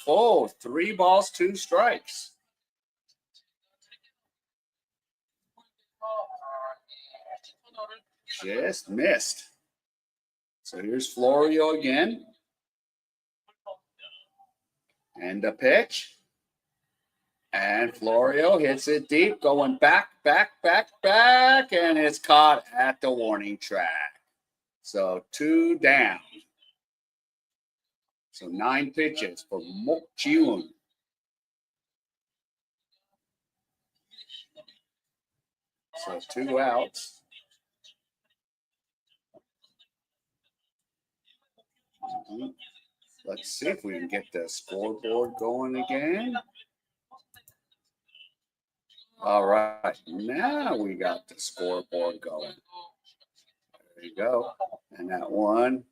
full. 3 balls, 2 strikes. Just missed. So here's Florio again. And the pitch. And Florio hits it deep, going back, and it's caught at the warning track. So 2 down. So 9 pitches for Mok Ji-woon. So 2 outs. Let's see if we can get the scoreboard going again. All right, now we got the scoreboard going. There you go. And that one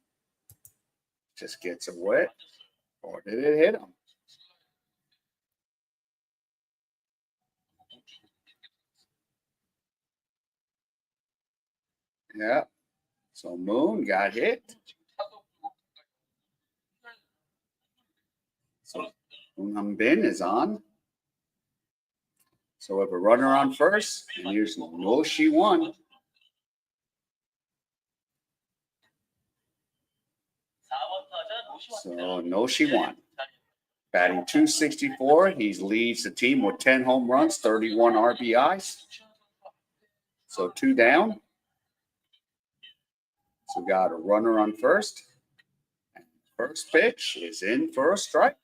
just gets away. Or did it hit him? Yeah. So Moon got hit. So Moon Bin is on. So we have a runner on first, and here's No Shi Won. So No Shi Won. Batting .264. He leads the team with 10 home runs, 31 RBIs. So 2 down. So we got a runner on first. And first pitch is in for a strike.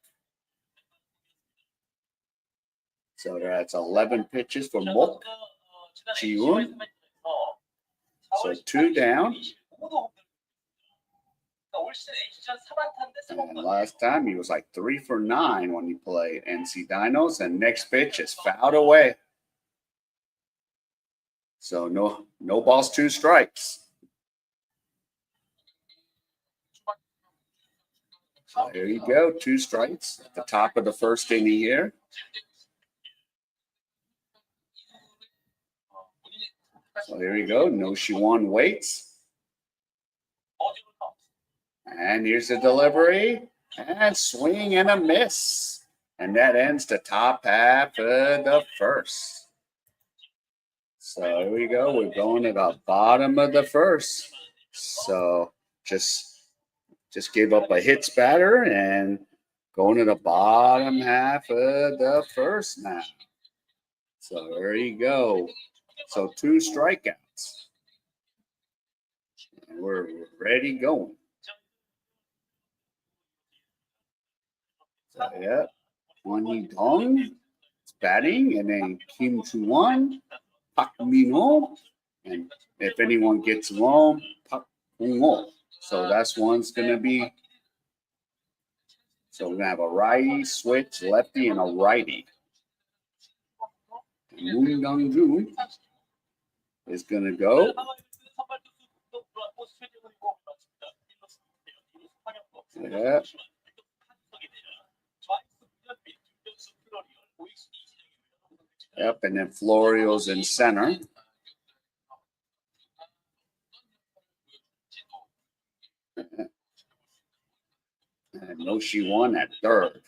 So that's 11 pitches for Mok Ji-woon. So 2 down. And last time he was like 3 for 9 when he played N.C Dinos. And next pitch is fouled away. So no balls, 2 strikes. So there you go, 2 strikes at the top of the first inning here. So there you go. No Shi Won waits. And here's the delivery. And swing and a miss. And that ends the top half of the first. So here we go. We're going to the bottom of the first. So just gave up a hits batter and going to the bottom half of the first now. So there you go. So 2 strikeouts. And we're ready going. So yeah, Won Hee-dong is batting, and then Kim Chu-won, Park Min-ho, and if anyone gets home, Park Hong-ho. So that's one's going to be. So we're going to have a righty switch, lefty, and a righty. Moon Dong-ju is going to go. Yeah. Yep, and then Florio's in center. And No Shi Won at third.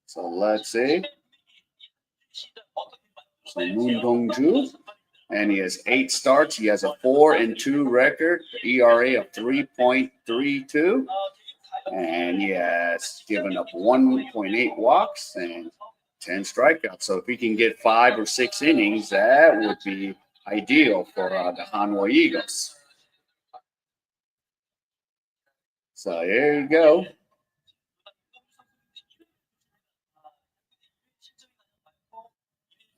So let's see. So Moon Dong-ju, and he has 8 starts. He has a 4-2 record, ERA of 3.32, and he has given up 1.8 walks and 10 strikeouts. So if he can get 5 or 6 innings, that would be ideal for the Hanwha Eagles. So there you go.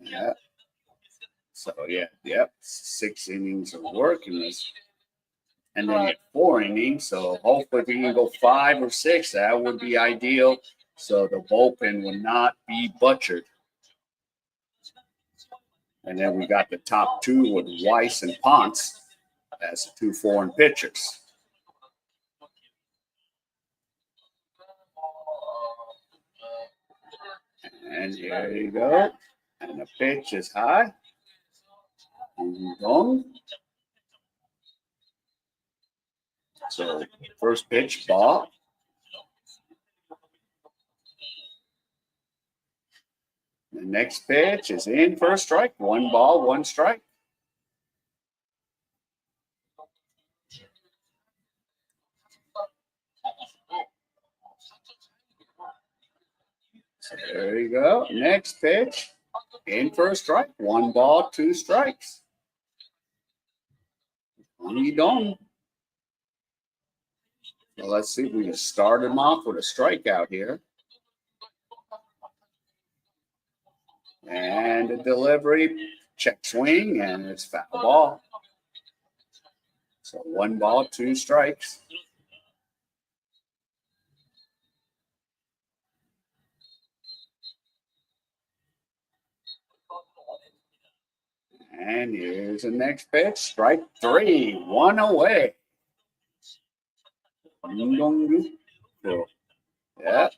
Yeah. So yeah, yep, 6 innings of work in this, and then 4 innings. So hopefully, if we can go 5 or 6, that would be ideal. So the bullpen would not be butchered. And then we got the top 2 with Weiss and Ponce as 2 foreign pitchers. And there you go. And the pitch is high. Dong. So first pitch, ball. The next pitch is in for a strike. 1 ball, 1 strike. So there you go. Next pitch, in for a strike. 1 ball, 2 strikes. Dong. So let's see if we can start him off with a strikeout here. And a delivery, check swing, and it's foul ball. So 1 ball, 2 strikes. And here's the next pitch, strike 3, 1 away. Yeah.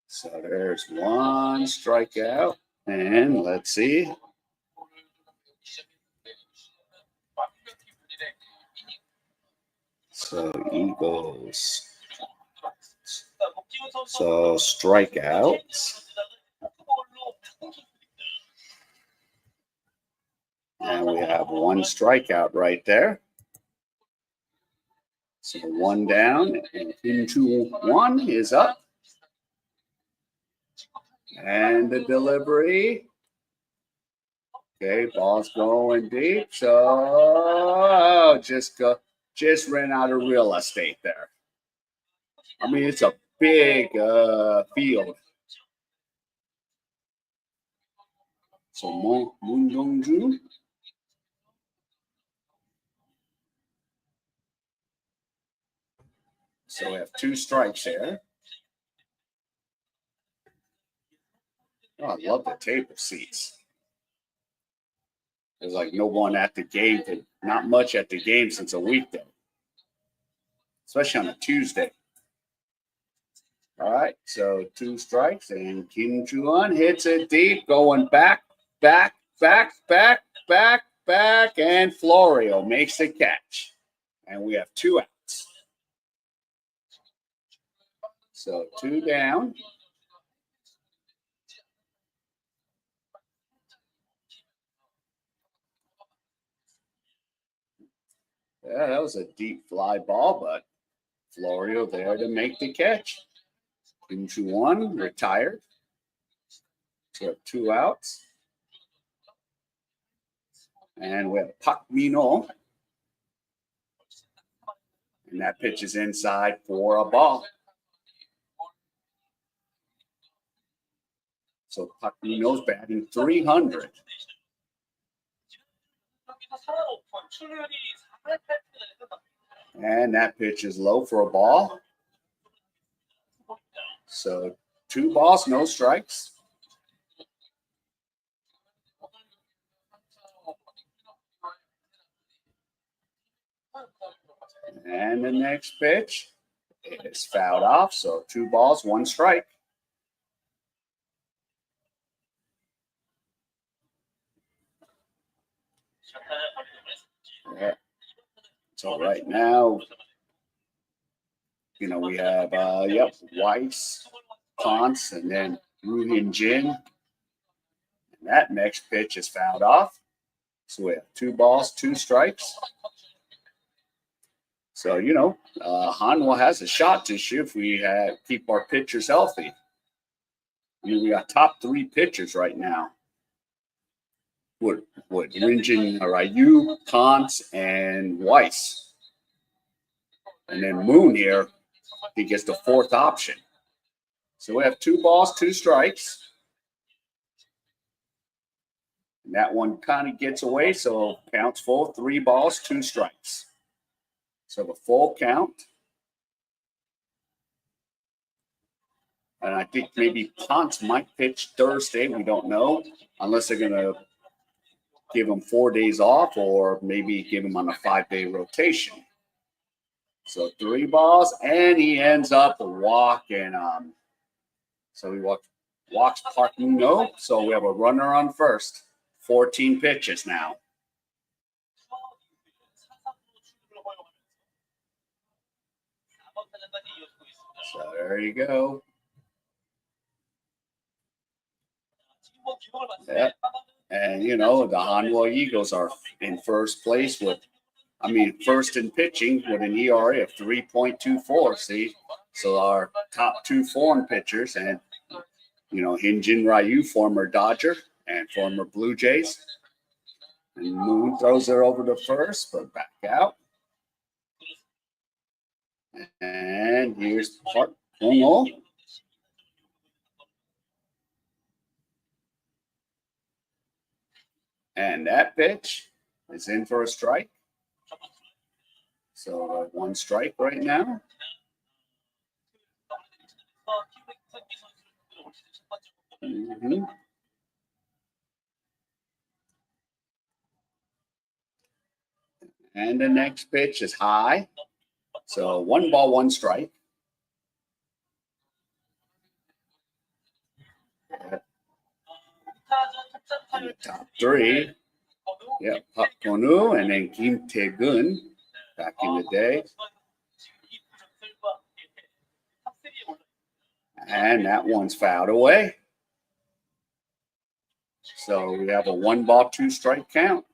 So there's 1 strikeout. And let's see. So Eagles. So strikeouts. And we have 1 strikeout right there. So 1 down and into 1 is up. And the delivery. Okay, ball's going deep. So just ran out of real estate there. I mean, it's a big field. So Moon Dong-ju. So we have 2 strikes here. Oh, I love the table seats. There's like no one at the game, not much at the game since a weekday, especially on a Tuesday. All right, so 2 strikes, and Kim Ju-an hits it deep, going back, and Florio makes the catch. And we have 2 outs. So 2 down. Yeah, that was a deep fly ball, but Florio there to make the catch. Kim Ju-an retired. So we have 2 outs. And we have Park Min-ho. And that pitch is inside for a ball. So Park Min-ho's batting 300. And that pitch is low for a ball. So 2 balls, no strikes. And the next pitch is fouled off. So 2 balls, 1 strike. Yeah. So right now, we have Weiss, Ponce, and then Woo Hin Jin. And that next pitch is fouled off. So we have 2 balls, 2 strikes. So, Hanwha has a shot this year if we keep our pitchers healthy. We got top 3 pitchers right now. Rinjin Ryu, Ponce, and Weiss. And then Moon here, he gets the 4th option. So we have 2 balls, 2 strikes. And that one kind of gets away, so counts full, 3 balls, 2 strikes. So the full count. And I think maybe Ponce might pitch Thursday. We don't know, unless they're going to give him 4 days off or maybe give him on a 5-day rotation. So 3 balls, and he ends up walking. So he walks Park Min-ho. So we have a runner on first. 14 pitches now. So there you go. Yeah. And, you know, the Hanwha Eagles are in first place first in pitching with an ERA of 3.24. See, so our top two foreign pitchers, and, you know, Hyun-Jin Ryu, former Dodger and former Blue Jays. And Moon throws it over to first, but back out. And here's Park Hong-oh. And that pitch is in for a strike. So one strike right now. Mm-hmm. And the next pitch is high. So 1 ball, 1 strike. And the top three. Yep, Park Hong-oh and then Kim Tae-gun back in the day. And that one's fouled away. So we have a 1 ball, 2 strike count.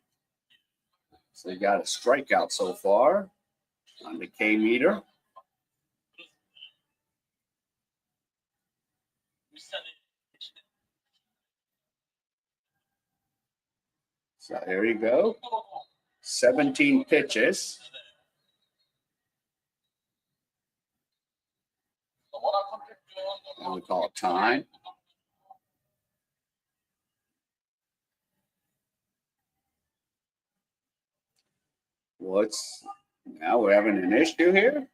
So we got a strikeout so far on the K meter. So here we go. 17 pitches. And we call it time. Now we're having an issue here.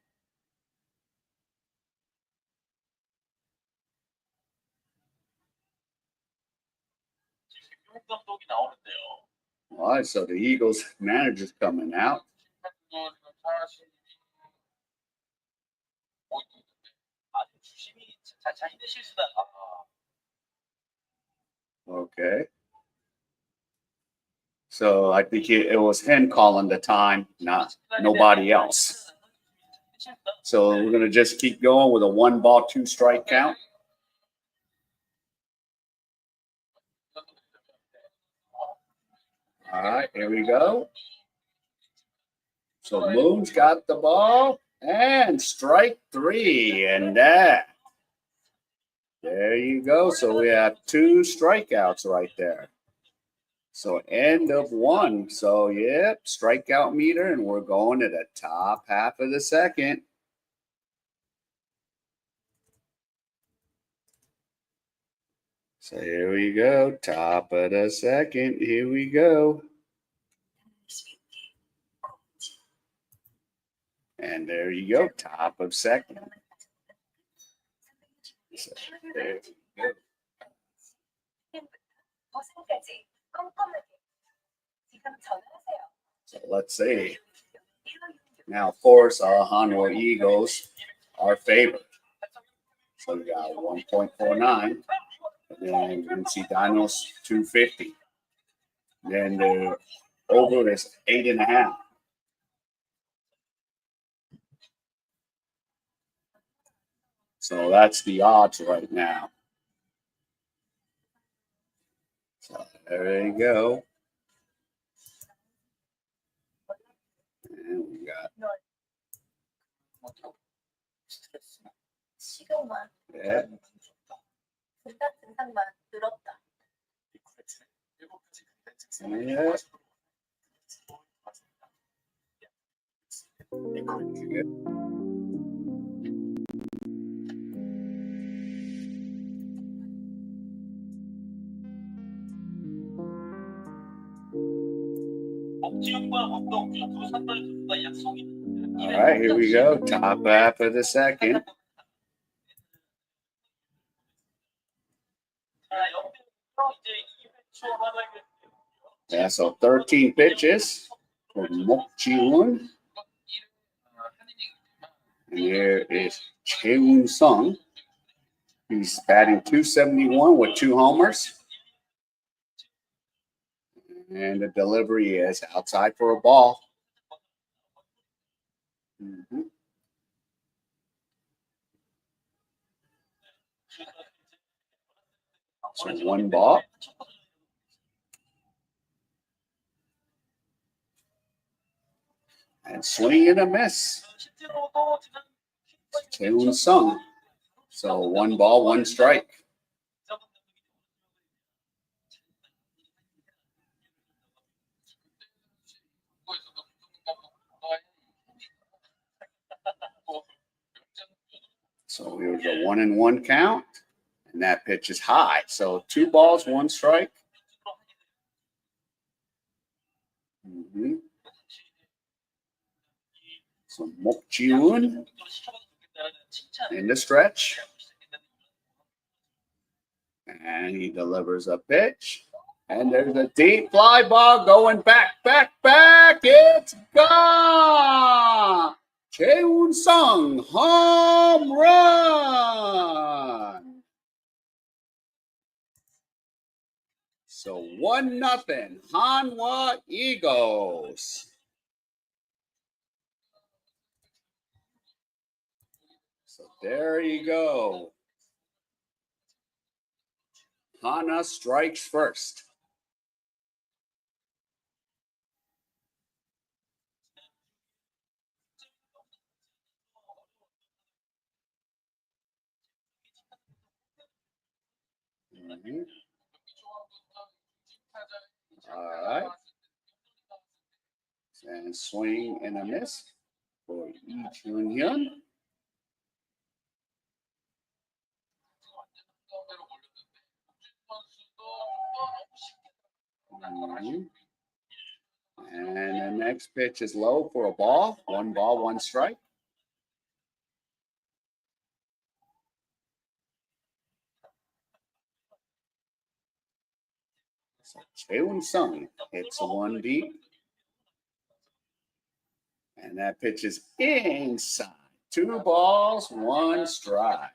All right, so the Eagles manager's coming out. Okay. So I think it was him calling the time, not nobody else. So we're going to just keep going with a 1 ball, 2 strike count. All right, here we go. So Moon's got the ball and strike 3, and that. There you go. So we have 2 strikeouts right there. So end of 1. So yep, strikeout meter, and we're going to the top half of the second. So here we go, top of the second. Here we go. And there you go, top of second. So there you go. So let's see. Now, of course, our Hanwha Eagles are favored. So we got 1.49. And then N.C Dinos 250. Then the over is 8.5. So that's the odds right now. So there you go. And we got. Yeah. Yeah. All right, here we go. Top half of the second. Yeah, so 13 pitches for Mok Ji-woon. And here is Chae-woon Sung. He's batting .271 with 2 homers. And the delivery is outside for a ball. Mm-hmm. So one ball. And swing and a miss. Tae-Hoon Sung. So one ball, one strike. So here's a 1-1 count. And that pitch is high. So 2 balls, 1 strike. So Mok Ji-woon in the stretch. And he delivers a pitch. And there's a deep fly ball going back. It's gone! Tae-Hoon Sung, home run! So 1-0, Hanwha Eagles. So there you go. Hana strikes first. All right. And swing and a miss for Lee Chun-hyun. And the next pitch is low for a ball. 1 ball, 1 strike. So Tae-Hoon Sung hits a 1 deep. And that pitch is inside. 2 balls, 1 strike.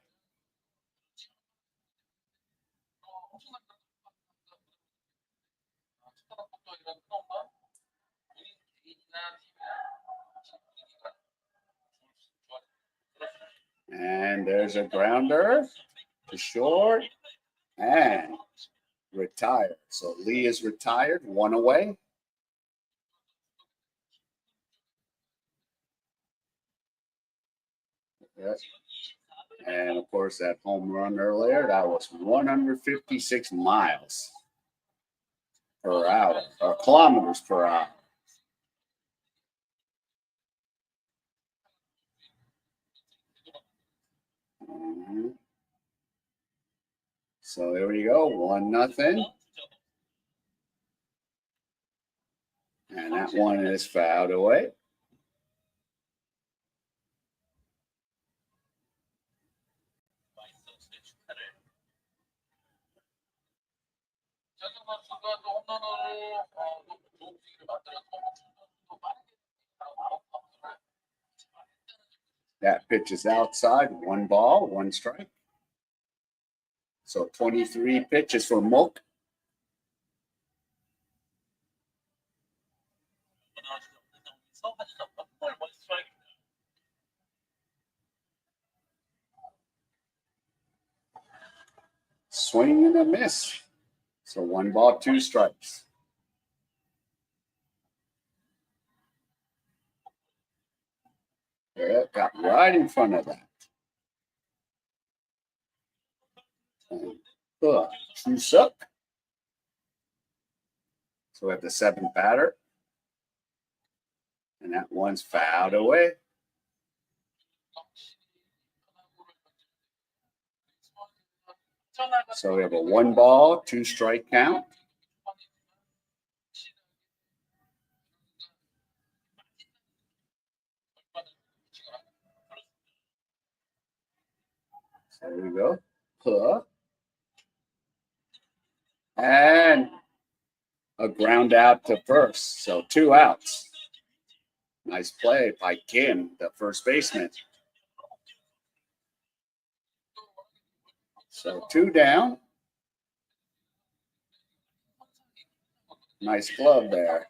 And there's a grounder to short and retired. So Lee is retired, 1 away. Yes. And of course, that home run earlier, that was 156 miles per hour, or kilometers per hour. So there we go, 1-0. And that one is fouled away. That pitch is outside, 1 ball, 1 strike. So 23 pitches for Mok. Swing and a miss. So 1 ball, 2 strikes. Yeah, got right in front of that. True suck. So we have the 7th batter. And that one's fouled away. So we have a 1 ball, 2 strike count. So there we go. And a ground out to first. So 2 outs. Nice play by Kim, the first baseman. So 2 down. Nice glove there.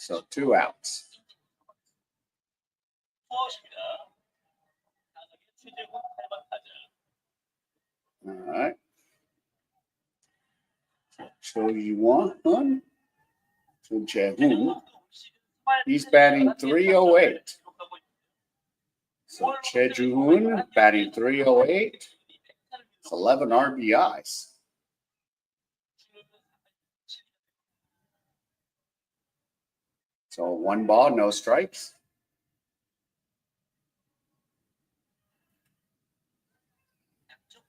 So 2 outs. All right. So you want one? So Jae-hoon. He's batting 308. So Jae-hoon batting 308. It's 11 RBIs. So 1 ball, no strikes.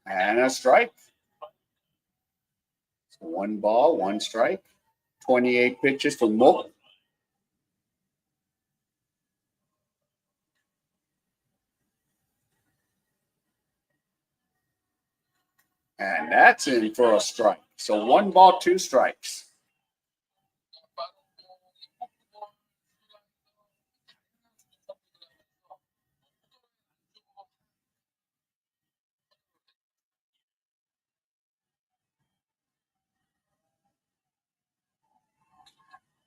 And a strike. So 1 ball, 1 strike. 28 pitches for Mook. And that's in for a strike. So 1 ball, 2 strikes.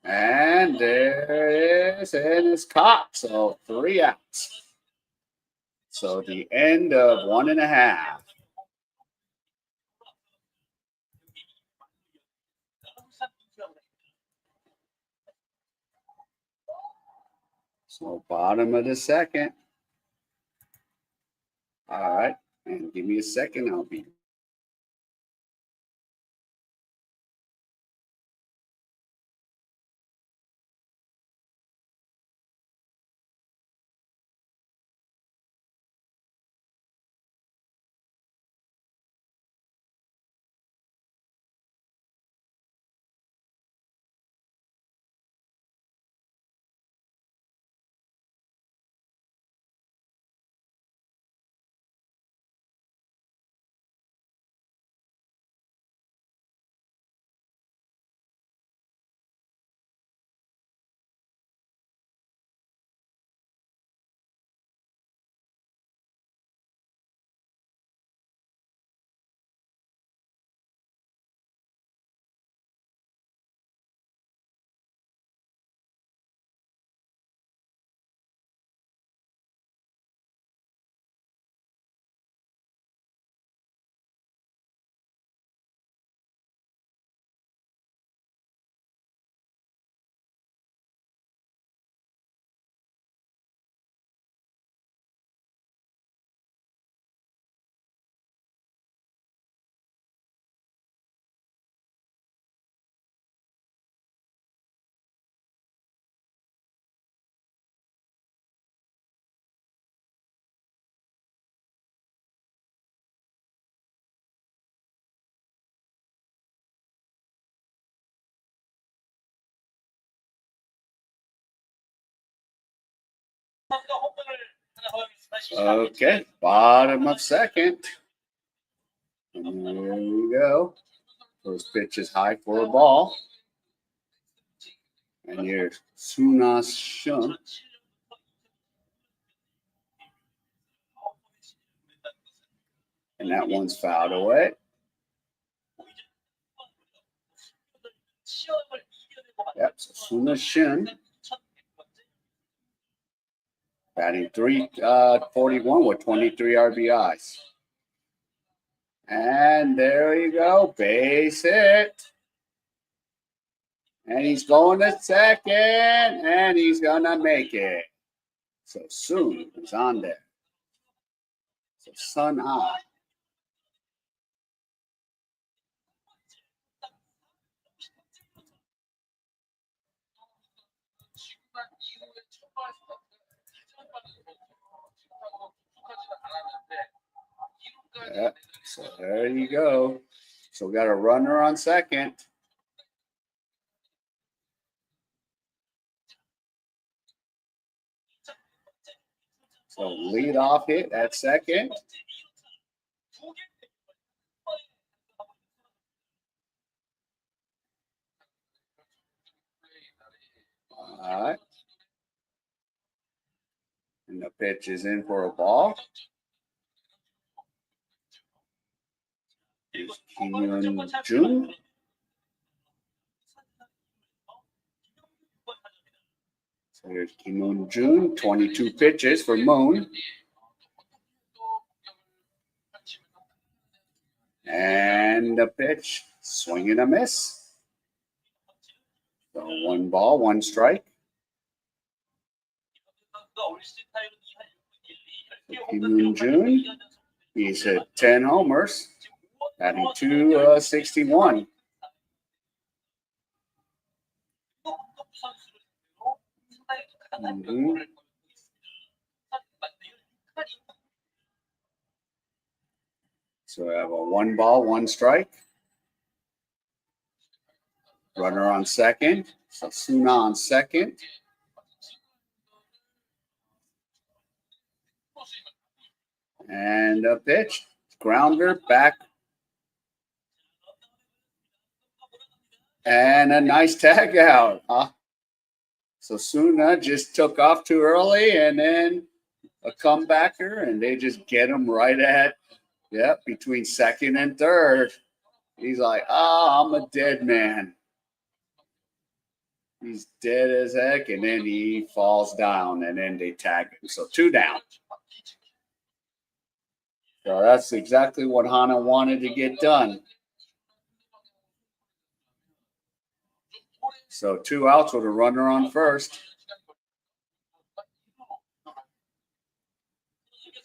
And there it is, and it's caught. So 3 outs. So the end of 1.5. So bottom of the second. All right, and give me a second. I'll be. Okay, bottom of second. And there we go. First pitch is high for a ball. And here's Suna Shun. And that one's fouled away. Yep, so Suna Shun. Batting 341 with 23 RBIs. And there you go, base hit. And he's going to second, and he's going to make it. So Soon is on there. So Sun Ah. Yeah, so there you go. So we got a runner on second. So lead off hit at second. All right. And the pitch is in for a ball. Here's Kim Jun. So here's Kim Moon Jun, 22 pitches for Moon. And the pitch, swing and a miss. So 1 ball, 1 strike. So Kim Moon Jun, he's hit 10 homers, batting .261. So we have a 1 ball, 1 strike. Runner on second. So Suna on second. And a pitch. Grounder back. And a nice tag out. So Suna just took off too early, and then a comebacker, and they just get him right at, between second and third. He's like, I'm a dead man. He's dead as heck, and then he falls down, and then they tag him. So 2 down. So that's exactly what Hana wanted to get done. So 2 outs with a runner on first.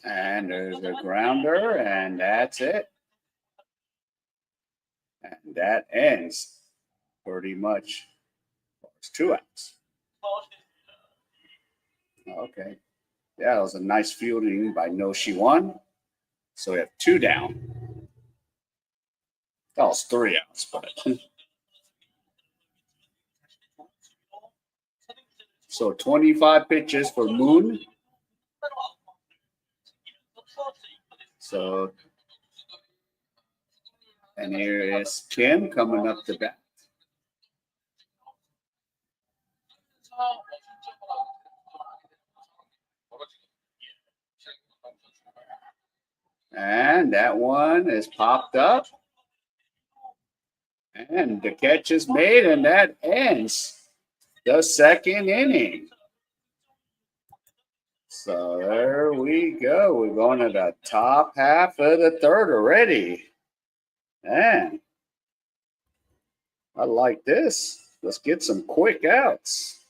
And there's a grounder, and that's it. And that ends pretty much. It's 2 outs. Okay. Yeah, it was a nice fielding by No. She won. So we have 2 down. That was 3 outs, but. So 25 pitches for Moon. So, and here is Kim coming up to bat. And that one is popped up. And the catch is made, and that ends the second inning. So there we go. We're going to the top half of the third already. Man, I like this. Let's get some quick outs.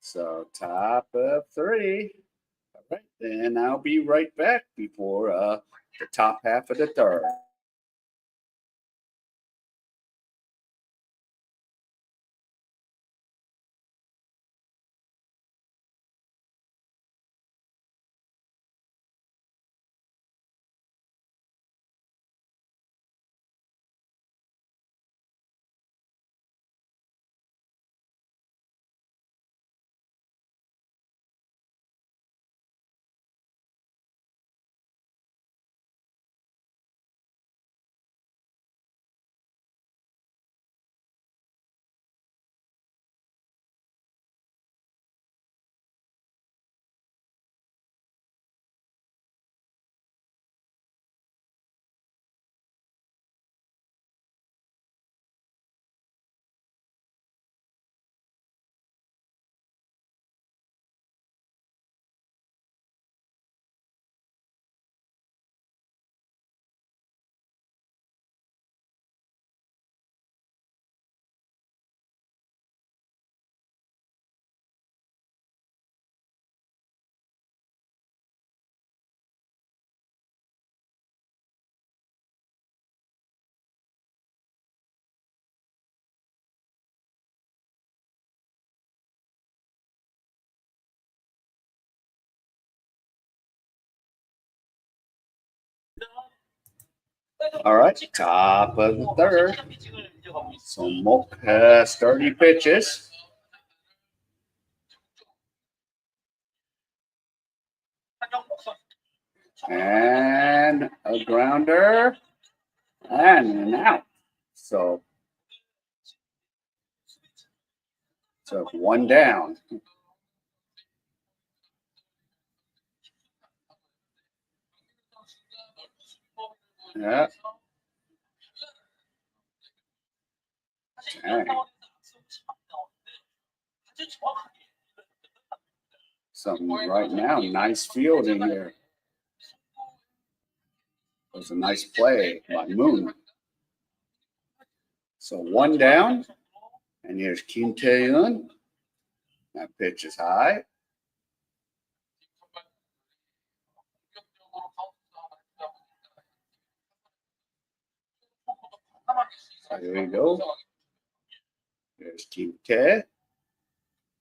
So top of 3. All right, then I'll be right back before the top half of the third. All right, top of the third. So Mok has 30 pitches. And a grounder. And an out. So 1 down. Yeah. Dang. Something right now, nice fielding here. It was a nice play by Moon. So 1 down, and here's Kim Tae-eun. That pitch is high. So here we go. There's Kim Tae.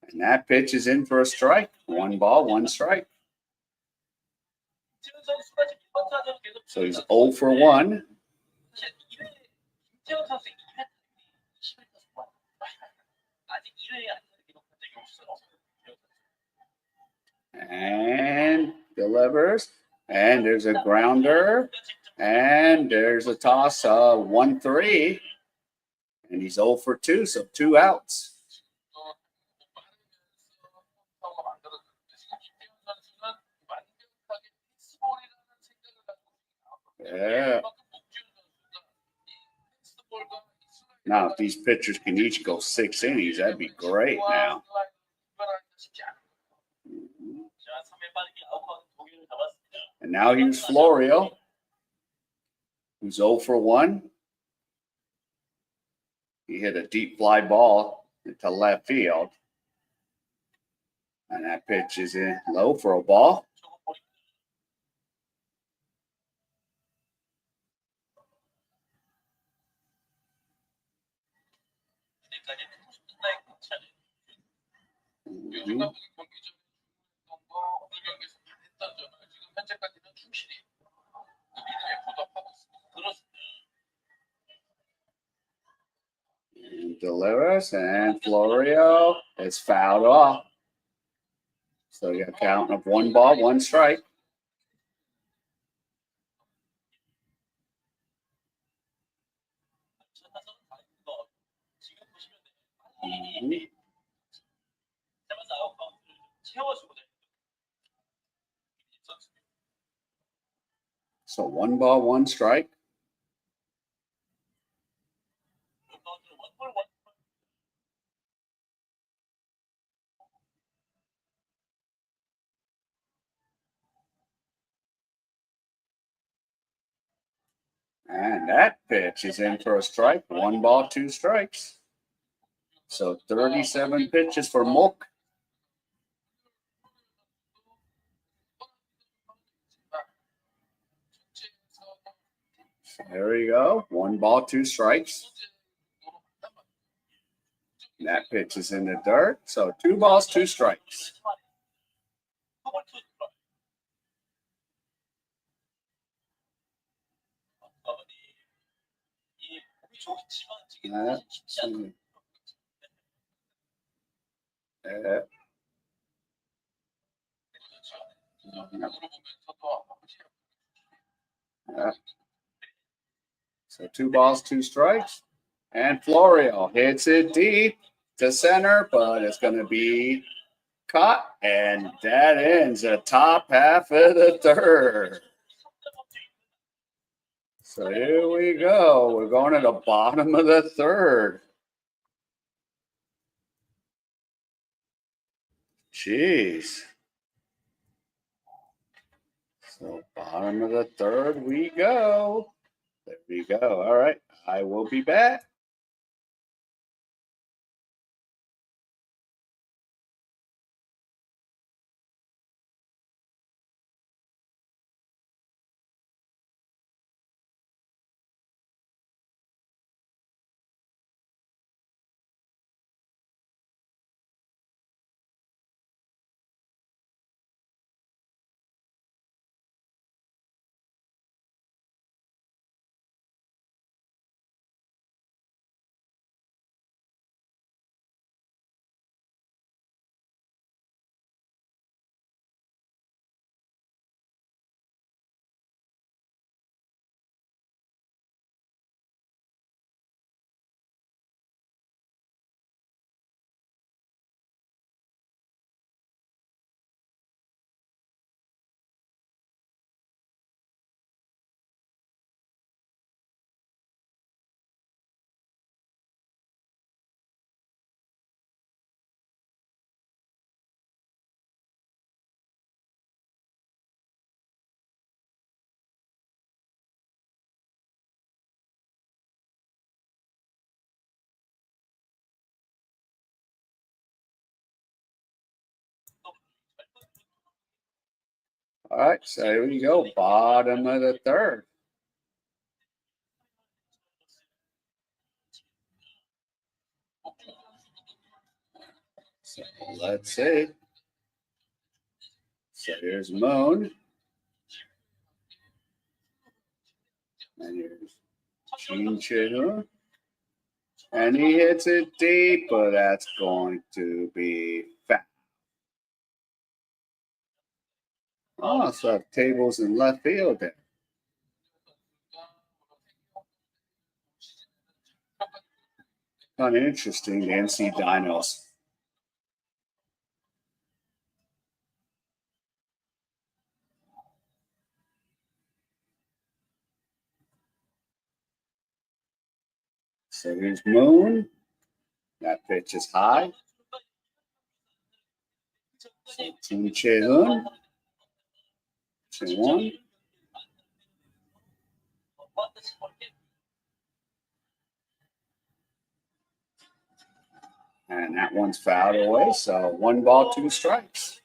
And that pitch is in for a strike. 1 ball, 1 strike. So he's 0 for 1. And delivers. And there's a grounder. And there's a toss, 1-3. And he's 0 for 2, so 2 outs. Yeah. Now, if these pitchers can each go 6 innings, that'd be great now. And now here's Florio, who's 0 for 1. He hit a deep fly ball into left field. And that pitch is in low for a ball. And delivers, and Florio is fouled off. So you got a count of 1 ball, 1 strike. So 1 ball, 1 strike. And that pitch is in for a strike. 1 ball, 2 strikes. So 37 pitches for Mook. So there we go. 1 ball, 2 strikes. And that pitch is in the dirt. So 2 balls, 2 strikes. So 2 balls, 2 strikes. And Florio hits it deep to center, but it's going to be caught. And that ends the top half of the 3rd. So here we go. We're going to the bottom of the 3rd. Jeez. So bottom of the 3rd we go. There we go. All right. I will be back. All right, so here we go, bottom of the third. So let's see. So here's Moon. And here's Chin Chihun. And he hits it deep, but that's going to be foul. Oh, so tables in left field there. Kind of interesting, the N.C Dinos. So here's Moon. That pitch is high. So Chin Chihun. Chihun. And that one's fouled away. So 1 ball, 2 strikes.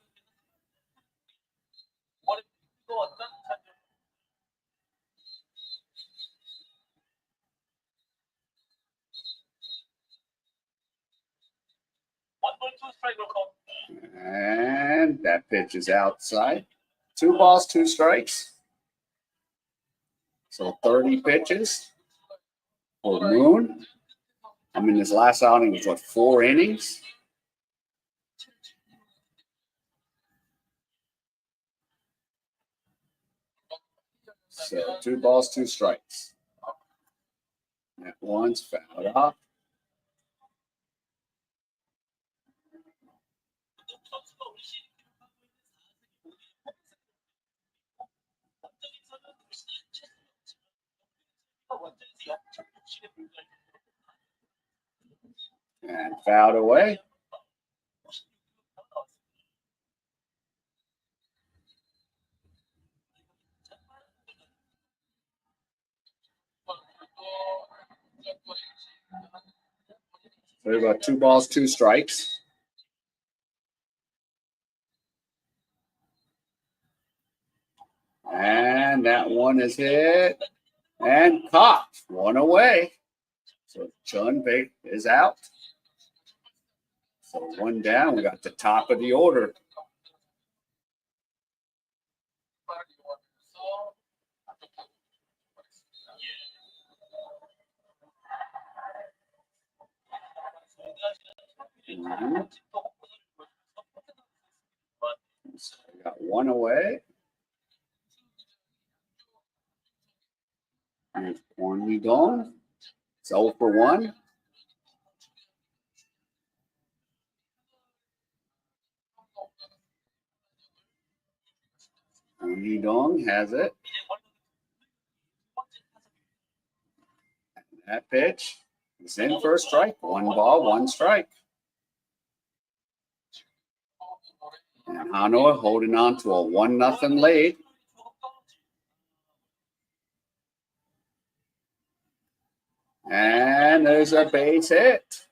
And that pitch is outside. 2 balls, 2 strikes. So 30 pitches for Moon. I mean, his last outing was, what, 4 innings? So 2 balls, 2 strikes. That one's fouled off. And fouled away. So we've got 2 balls, 2 strikes. And that one is hit and caught. 1 away. So Chun Big is out. So 1 down. We got the top of the order. So we got 1 away. Here's Kwon Hee-dong. It's 0 for 1. Kwon Hee-dong has it. That pitch is in for a strike. 1 ball, 1 strike. And Hanwha holding on to a 1-0 lead. And there's a base hit.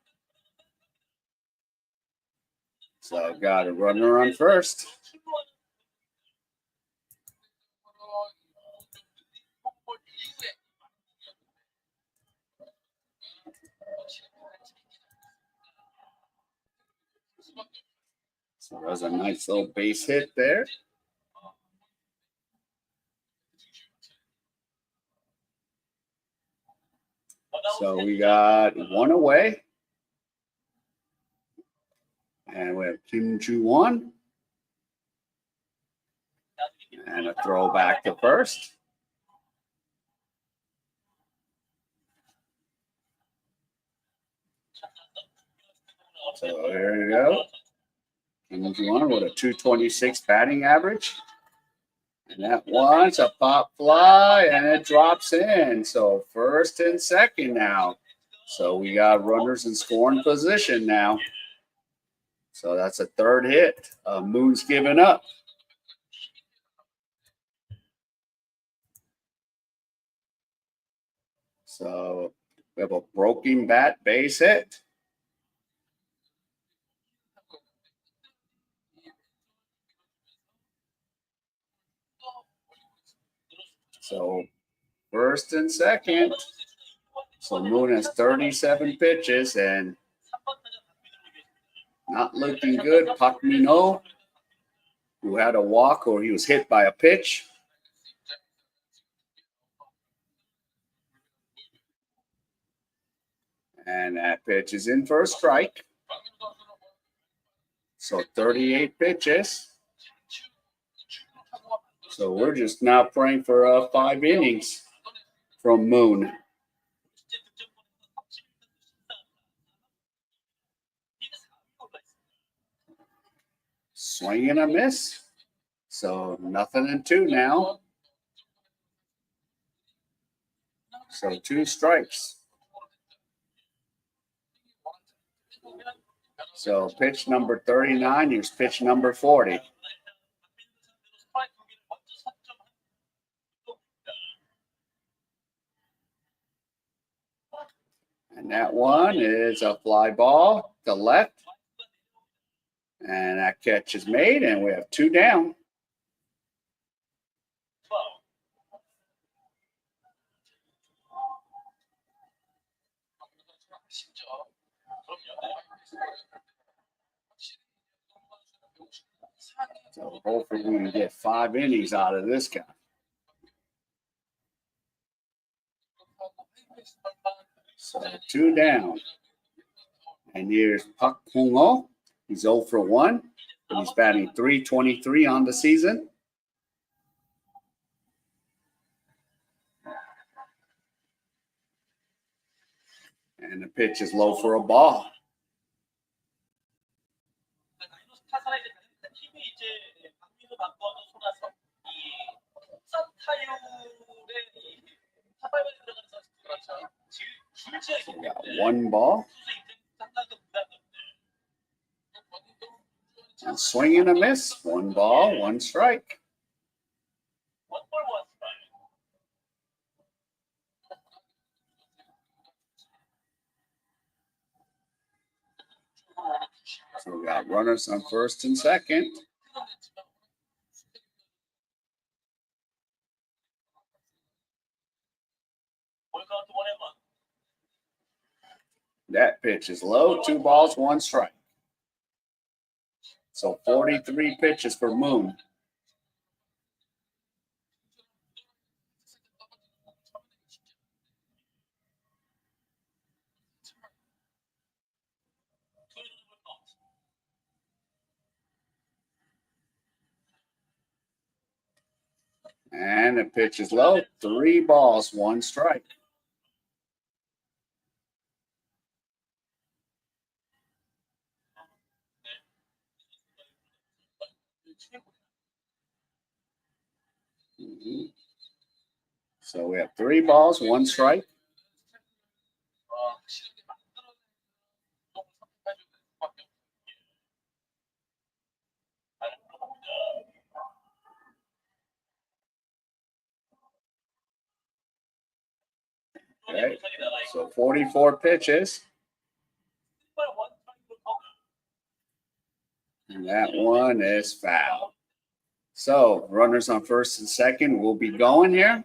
So got a runner on first. So there's a nice little base hit there. So we got 1 away. And we have Kim Ju-won. And a throw back to first. So here we go. Kim Ju-won with a 226 batting average. And that one's a pop fly, and it drops in. So first and second now. So we got runners in scoring position now. So that's a 3rd hit. Moon's giving up. So we have a broken bat base hit. So first and second. So Moon has 37 pitches and not looking good. Park Min-ho, who had a walk or he was hit by a pitch. And that pitch is in for a strike. So 38 pitches. So we're just now praying for 5 innings from Moon. Swing and a miss. So 0-2 now. So 2 strikes. So pitch number 39, here's pitch number 40. And that one is a fly ball to left. And that catch is made, and we have 2 down. So hopefully we can get 5 innings out of this guy. So 2 down. And here's Park Min-ho. He's 0 for 1. He's batting .323 on the season. And the pitch is low for a ball. So we got 1 ball. And swing and a miss. 1 ball, 1 strike. So we got runners on first and second. That pitch is low. 2 balls, 1 strike. So 43 pitches for Moon. And the pitch is low. 3 balls, 1 strike. So we have 3 balls, 1 strike. Okay. So 44 pitches. And that one is foul. So runners on first and second will be going here.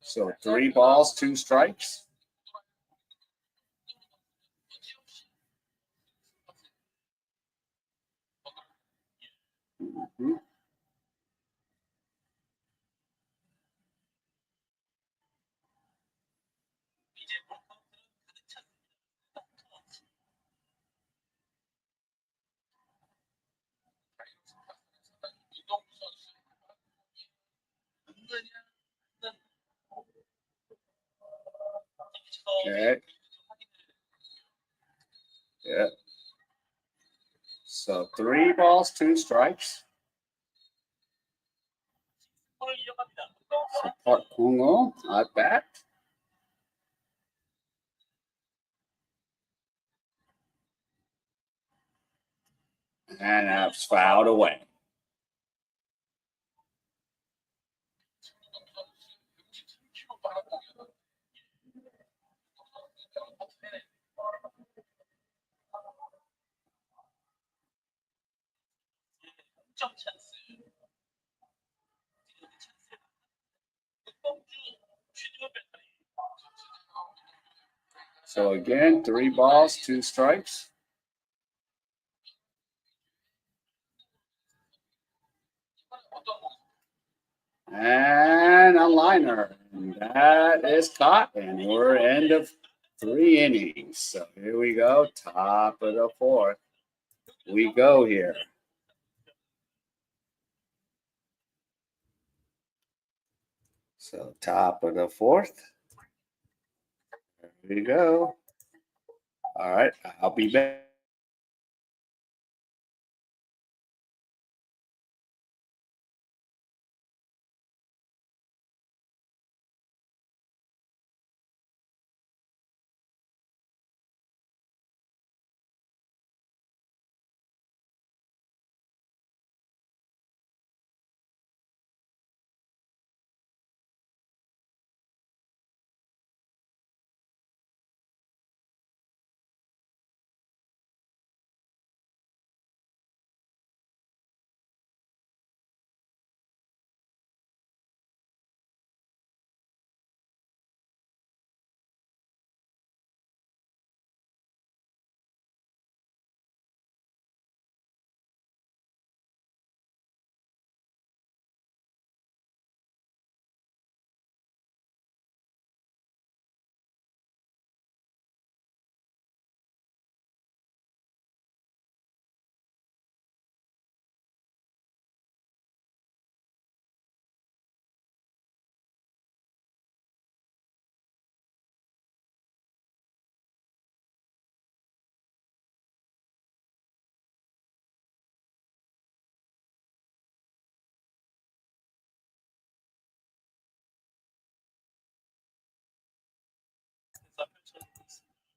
So 3 balls, 2 strikes. Mm-hmm. Okay. Yeah. So 3 balls, 2 strikes. So Park Min-ho at bat. And that's fouled away. So again, 3 balls, 2 strikes. And a liner. And that is caught. And we're end of 3 innings. So here we go. Top of the 4th. We go here. So top of the 4th. There we go. All right. I'll be back.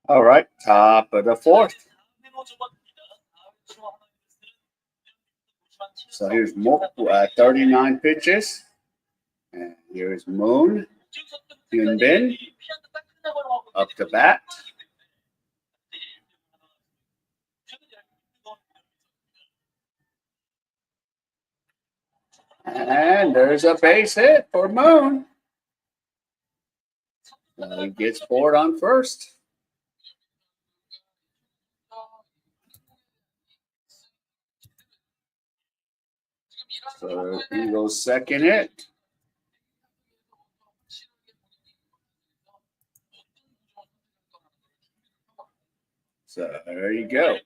All right. Top of the 4th. So here's 39 pitches. And here's Moon. Hyunbin up to bat. And there's a base hit for Moon. He gets bored on first. So Eagles second hit. So there you go.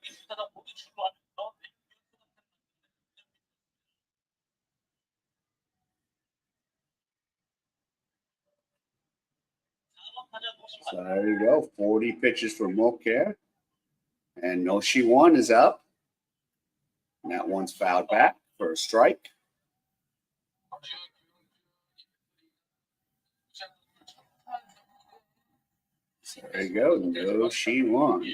So there you go. 40 pitches for Moker. And No She Won is up. And that one's fouled back for a strike. So there you go. No She Won.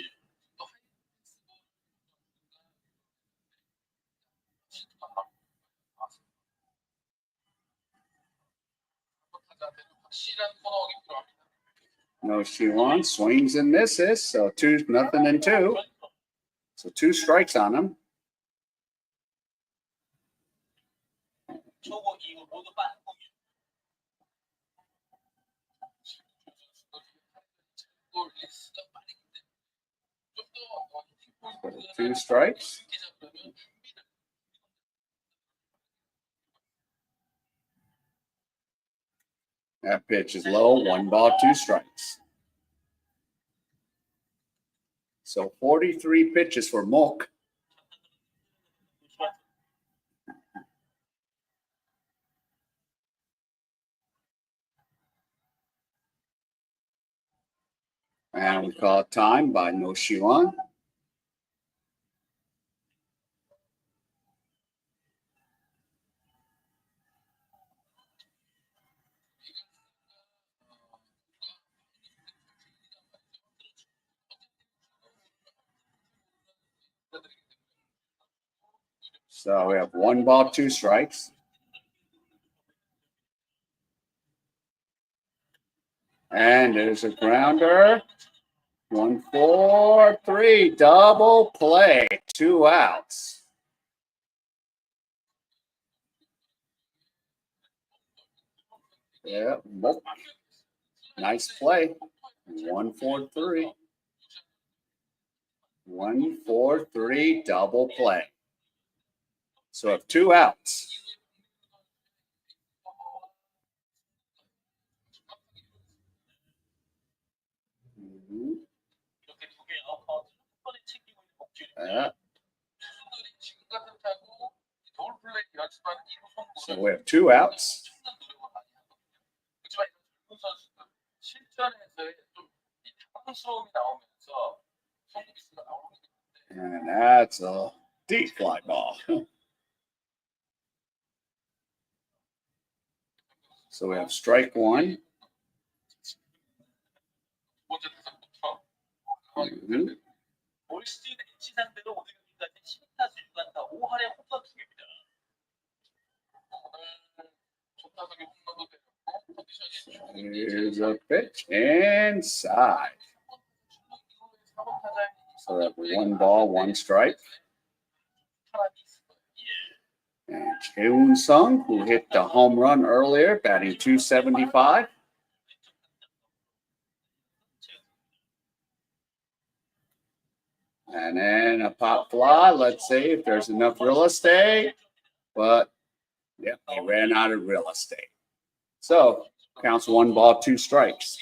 No She Won. Swings and misses. So 2-0. So 2 strikes on him. So 2 strikes. That pitch is low. 1 ball, 2 strikes. So 43 pitches for Mook. And we call it time by No She Won. So we have 1 ball, 2 strikes. And there's a grounder. 1-4-3. Double play. 2 outs. Yeah. Nice play. 1-4-3. 1, 4, 3, double play. So I have 2 outs. So we have 2 outs. And that's a deep fly ball. So we have strike 1. Here's a pitch inside. So we have 1 ball, 1 strike. And Cheun-sung, who hit the home run earlier, batting .275. And then a pop fly. Let's see if there's enough real estate. But, yep, they ran out of real estate. So, counts 1 ball, 2 strikes.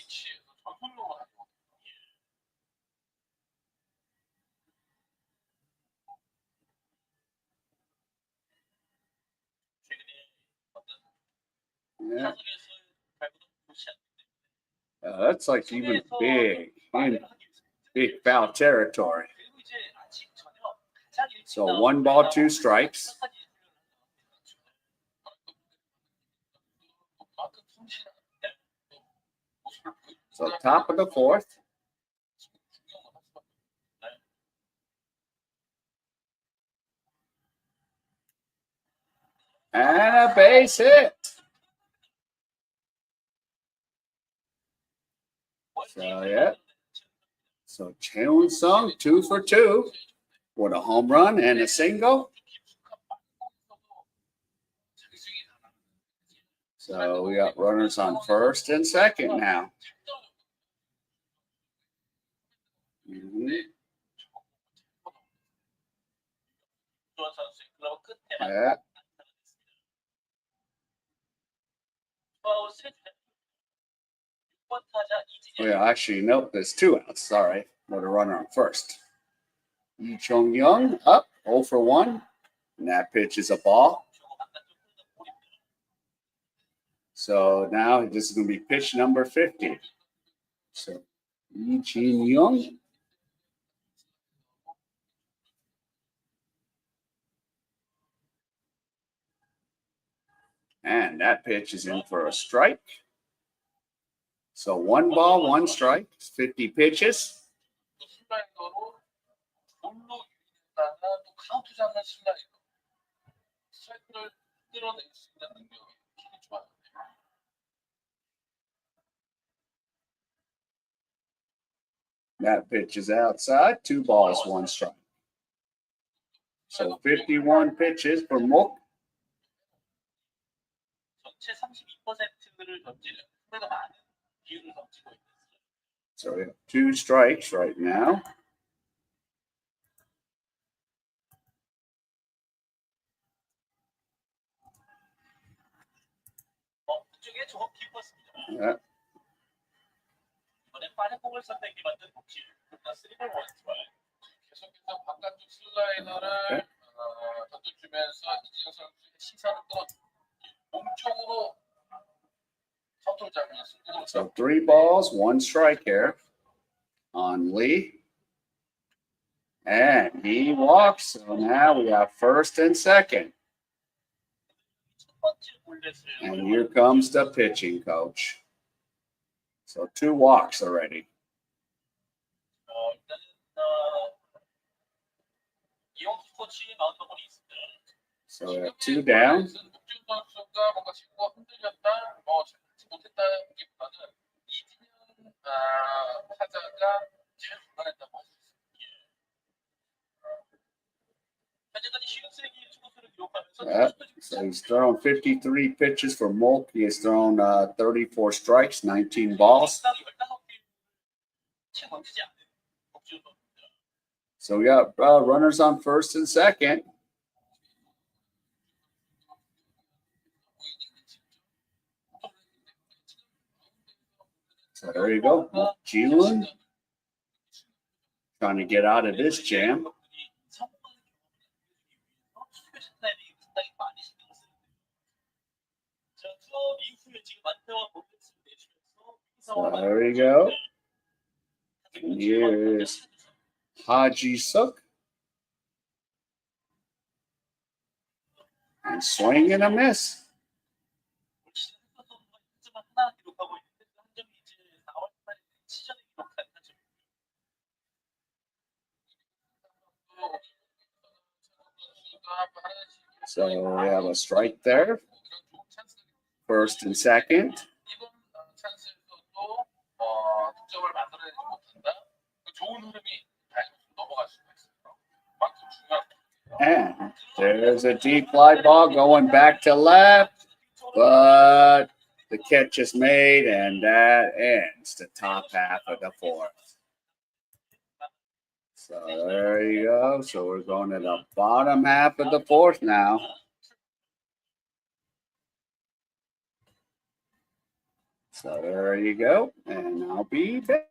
Yeah. That's like even big foul territory. So 1 ball, 2 strikes. So top of the 4th. And a base hit. So, yeah. So, Cheun-sung, 2 for 2 with a home run and a single. So, we got runners on first and second now. Yeah. Well, actually, nope, there's 2 outs. Sorry, with a runner on first. Lee Chung-young up 0 for 1. And that pitch is a ball. So now this is going to be pitch number 50. So Lee Chung-young. And that pitch is in for a strike. So 1 ball, 1 strike, 50 pitches. That pitch is outside, 2 balls, 1 strike. So 51 pitches for Mook. So we have 2 strikes right now. Yeah. Okay. So 3 balls, 1 strike here on Lee. And he walks. So now we have first and second. And here comes the pitching coach. So 2 walks already. So we have 2 down. So he's thrown 53 pitches for Molk. He has thrown 34 strikes, 19 balls. So we got runners on first and second. So there you go. Jilun trying to get out of this jam. So there you go. And here's Haji Suk. And swing and a miss. So we have a strike there. First and second. And there's a deep fly ball going back to left, but the catch is made, and that ends the top half of the fourth. So there you go. So we're going to the bottom half of the fourth now. So there you go, and I'll be back.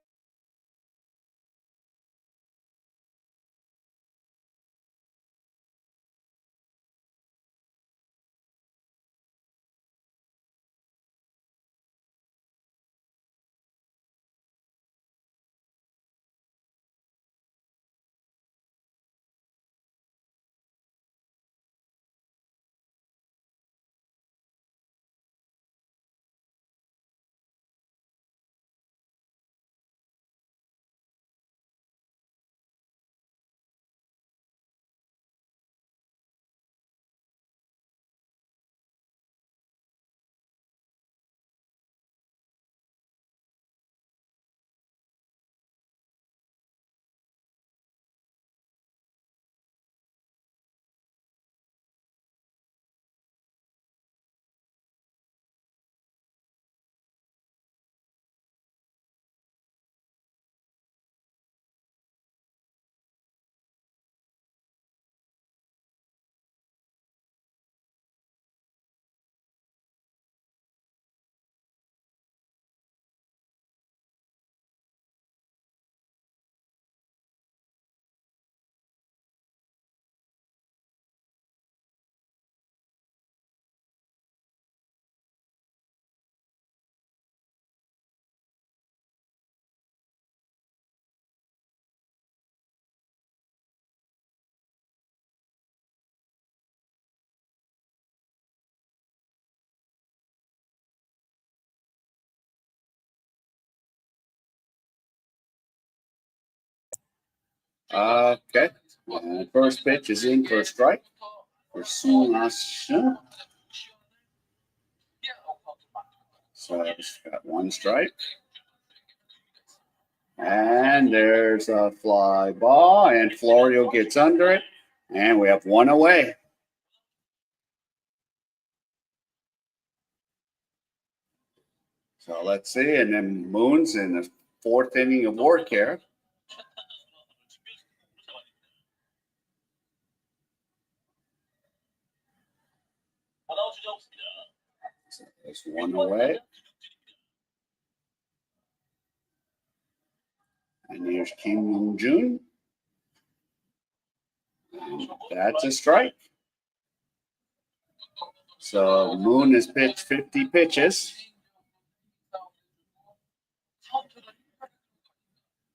Okay. First pitch is in for a strike for Sunashin. So it's got one strike. And there's a fly ball, and Florio gets under it, and we have one away. So let's see, and then Moon's in the fourth inning of work here. So there's one away. And here's Kim Moon-jun. And that's a strike. So Moon has pitched 50 pitches.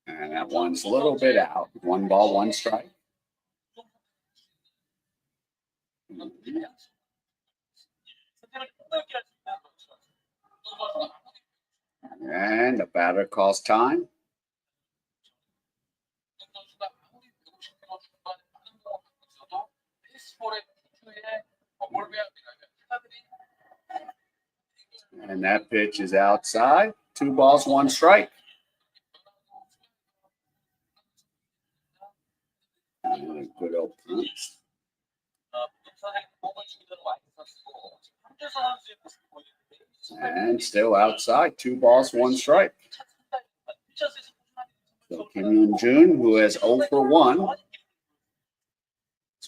And that one's a little bit out. One ball, one strike. And the batter calls time. And that pitch is outside. 2 balls, 1 strike. And a good old punch. And still outside. 2 balls, 1 strike. So Kim Yoon-jun, who has 0 for 1,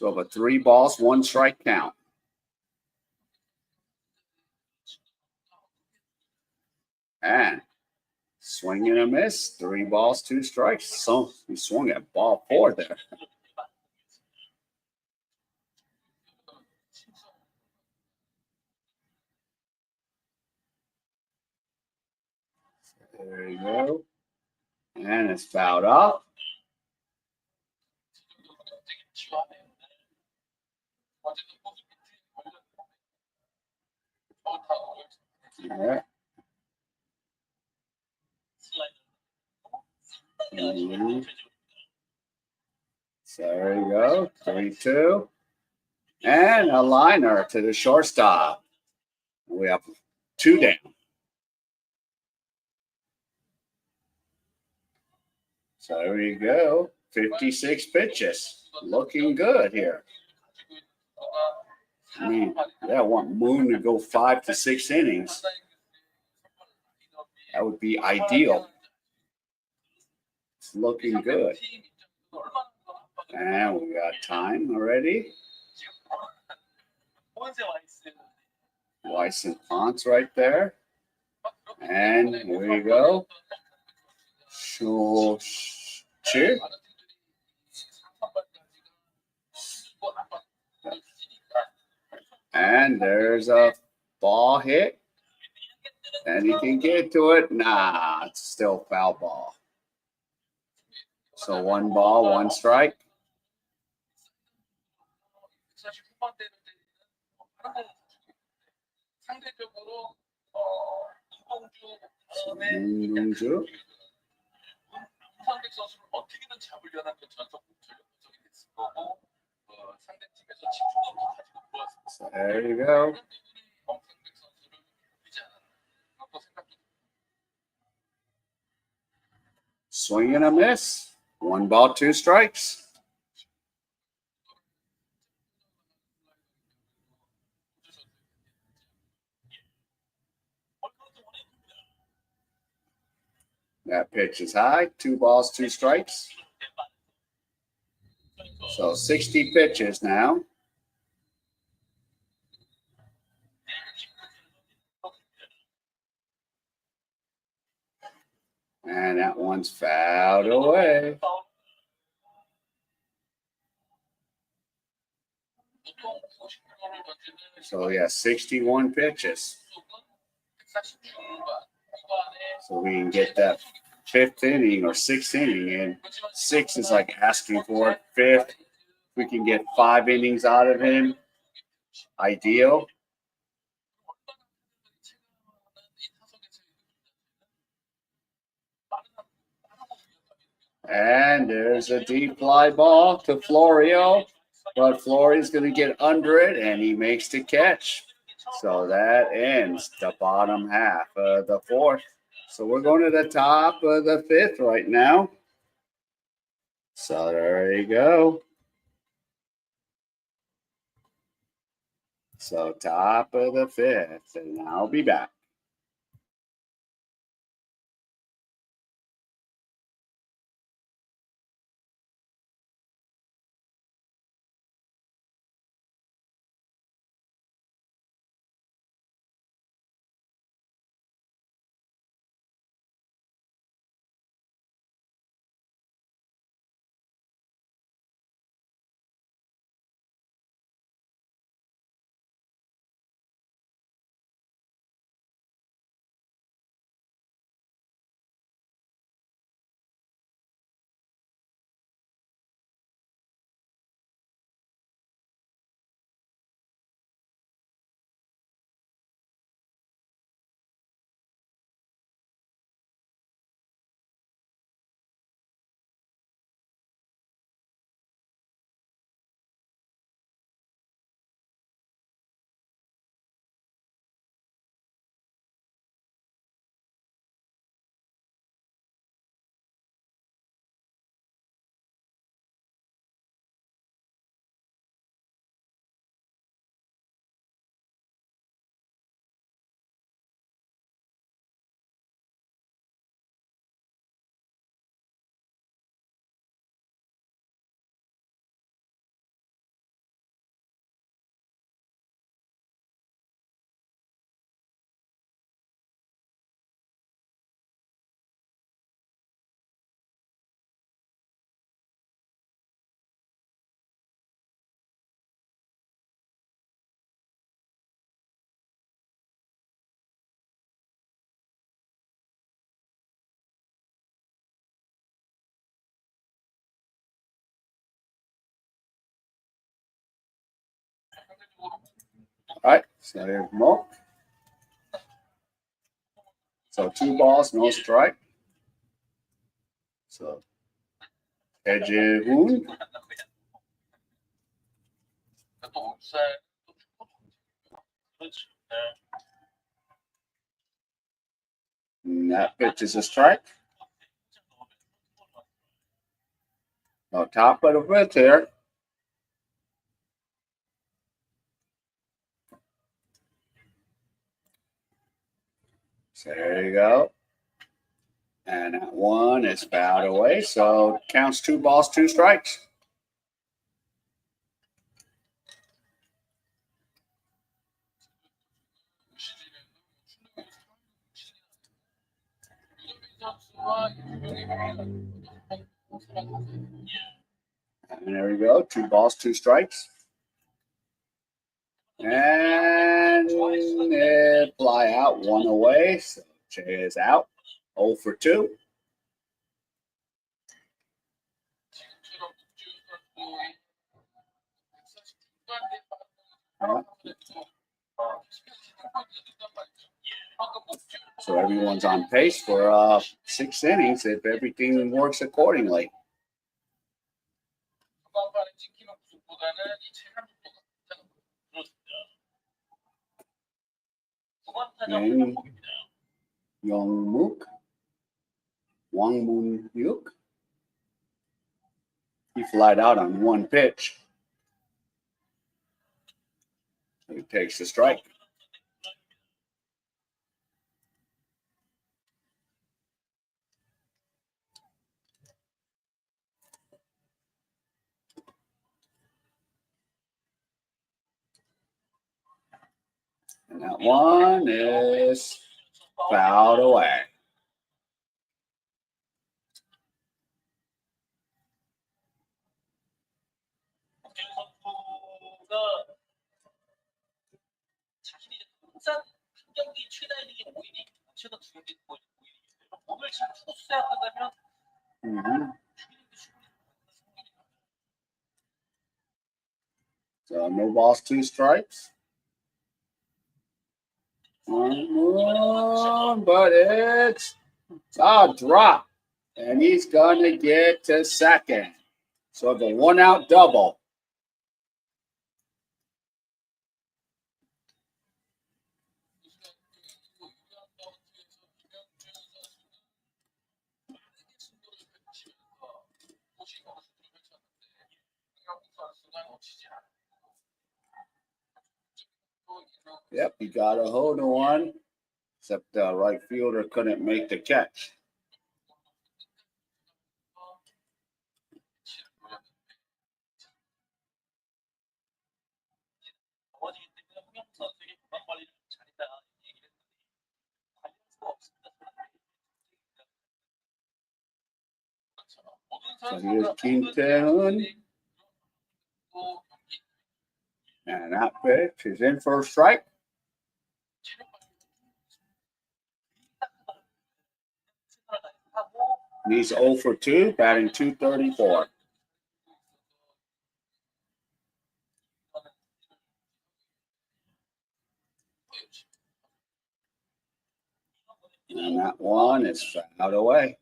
So a 3 balls, 1 strike count. And swing and a miss. 3 balls, 2 strikes. So he swung at ball 4 there. There you go. And it's fouled off. All right. So there you go. 3-2. And a liner to the shortstop. We have 2 down. So there you go. 56 pitches. Looking good here. I mean, I want Moon to go 5 to 6 innings. That would be ideal. It's looking good. And we got time already. Weiss and Ponce right there. And here we go. Cheer. And there's a ball hit. And he can get to it. Nah, it's still foul ball. So 1 ball, 1 strike. So there you go. Swing and a miss. 1 ball, 2 strikes. That pitch is high. 2 balls, 2 strikes. So 60 pitches now. And that one's fouled away. So yeah, 61 pitches. So we can get that 5th inning or 6th inning in. 6 is like asking for it. 5th, we can get 5 innings out of him. Ideal. And there's a deep fly ball to Florio. But Florio's going to get under it, and he makes the catch. So that ends the bottom half of the 4th. So we're going to the top of the 5th right now. So there you go. So top of the 5th, and I'll be back. All right, so here's Mo. So 2 balls, no strike. So Ejehun. And that pitch is a strike. No, top of the fifth here. So there you go. And that one is fouled away. So counts 2 balls, 2 strikes. And there we go. 2 balls, 2 strikes. And it fly out, 1 away. So Jay is out. 0 for 2. So everyone's on pace for 6 innings if everything works accordingly. And Wang Moon Yuk, he flied out on 1 pitch. He takes the strike. And that one is fouled away. So no balls, 2 strikes. But it's a drop. And he's going to get to second. So the 1-out double. Yep, he got a hold of one, except the right fielder couldn't make the catch. So here's Kim Tae-hoon. And that pitch is in for a strike. And he's 0 for 2, batting .234. And that one is fouled away.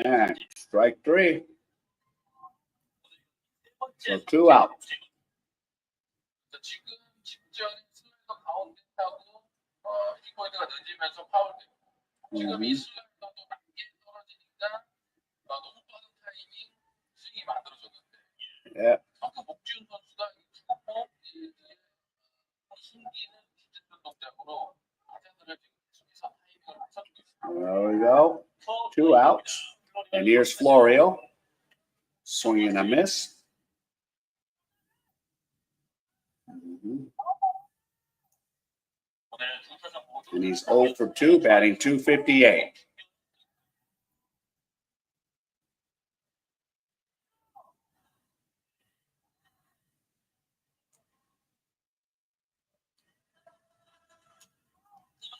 And strike 3. So 2 out. Yeah. There we go. 2 outs. And here's Florio. Swing and a miss. And he's 0 for 2, batting .258.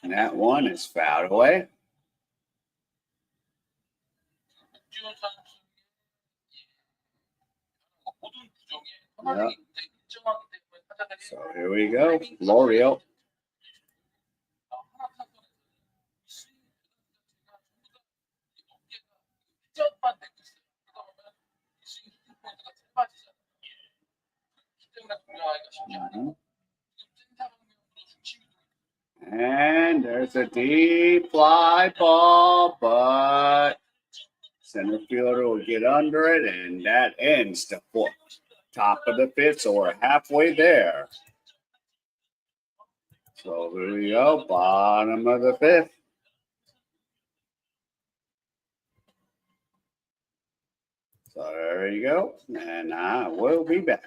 And that one is fouled away. Yep. So here we go. L'Oreal. And there's a deep fly ball, but center fielder will get under it, and that ends the fourth. Top of the fifth, so we're halfway there. So here we go, bottom of the fifth. So there you go, and I will be back.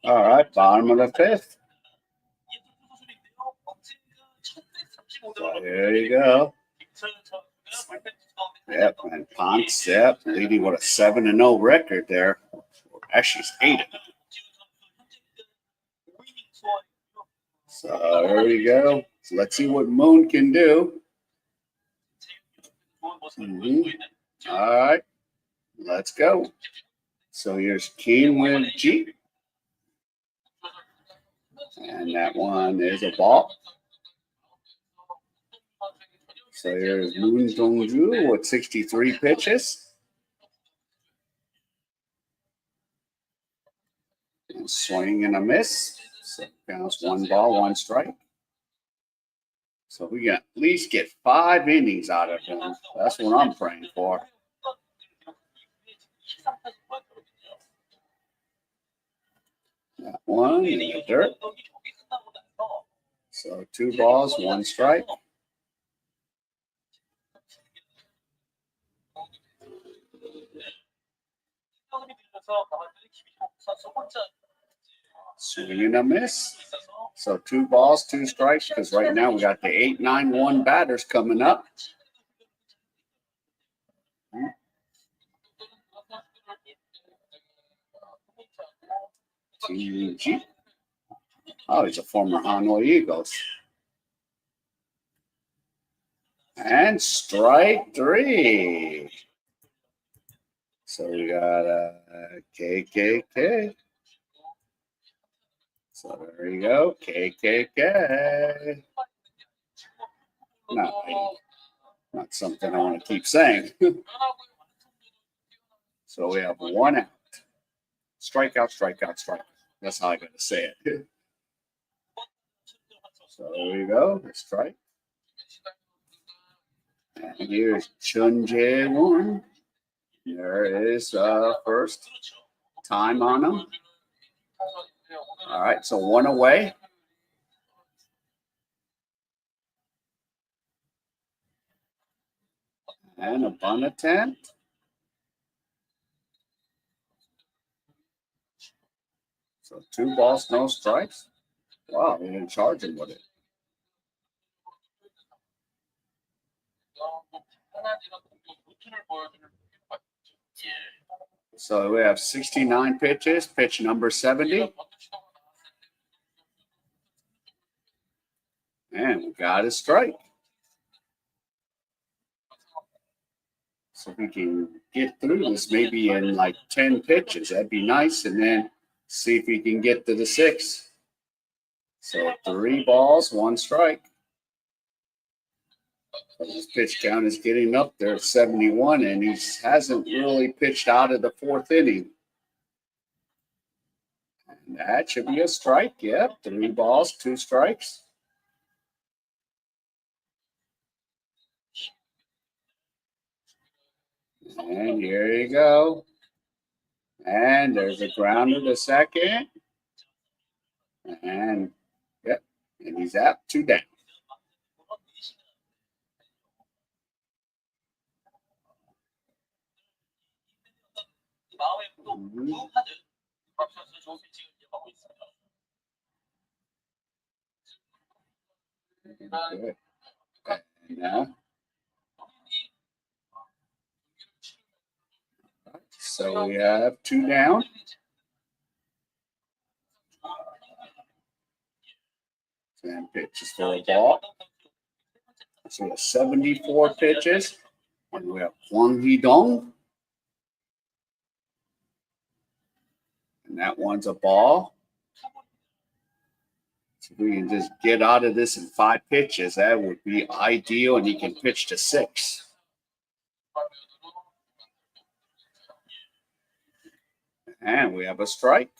All right, bottom of the fifth. So here you go. Yep, and Ponce, yep, leading with a 7-0 record there. Actually, it's 8-0. So here we go. So let's see what Moon can do. All right, let's go. So here's King with G. And that one is a ball. So here's Moon Dongju with 63 pitches. And swing and a miss. So counts 1 ball, 1 strike. So we got at least get 5 innings out of him. That's what I'm praying for. That one in the dirt. So 2 balls, 1 strike. Swing and a miss. So 2 balls, 2 strikes, because right now we got the 8-9-1 batters coming up. TG. Oh, he's a former Hanwha Eagles. And strike 3. So we got K.A.E. So there you go, K.A.E. Not something I want to keep saying. So we have 1 out. Strikeout, strikeout, strikeout. That's how I got to say it. So there you go, the strike. And here's Chun Jae-won. There is first time on him. All right, so 1 away. And a bunt attempt. So 2 balls, no strikes. Wow, they didn't charge him with it. So we have 69 pitches, pitch number 70. And we got a strike. So we can get through this maybe in like 10 pitches. That'd be nice. And then see if we can get to the 6. So 3 balls, 1 strike. His pitch count is getting up there at 71, and he hasn't really pitched out of the 4th inning. And that should be a strike. Yep, 3 balls, 2 strikes. And here you go. And there's a grounder to second. And yep, and he's out, 2 down. Good. And now, so we have 2 down. And pitches for a ball. So we have 74 pitches. And we have Hwang Hee-dong. And that one's a ball. So if we can just get out of this in 5 pitches, that would be ideal. And he can pitch to 6. And we have a strike.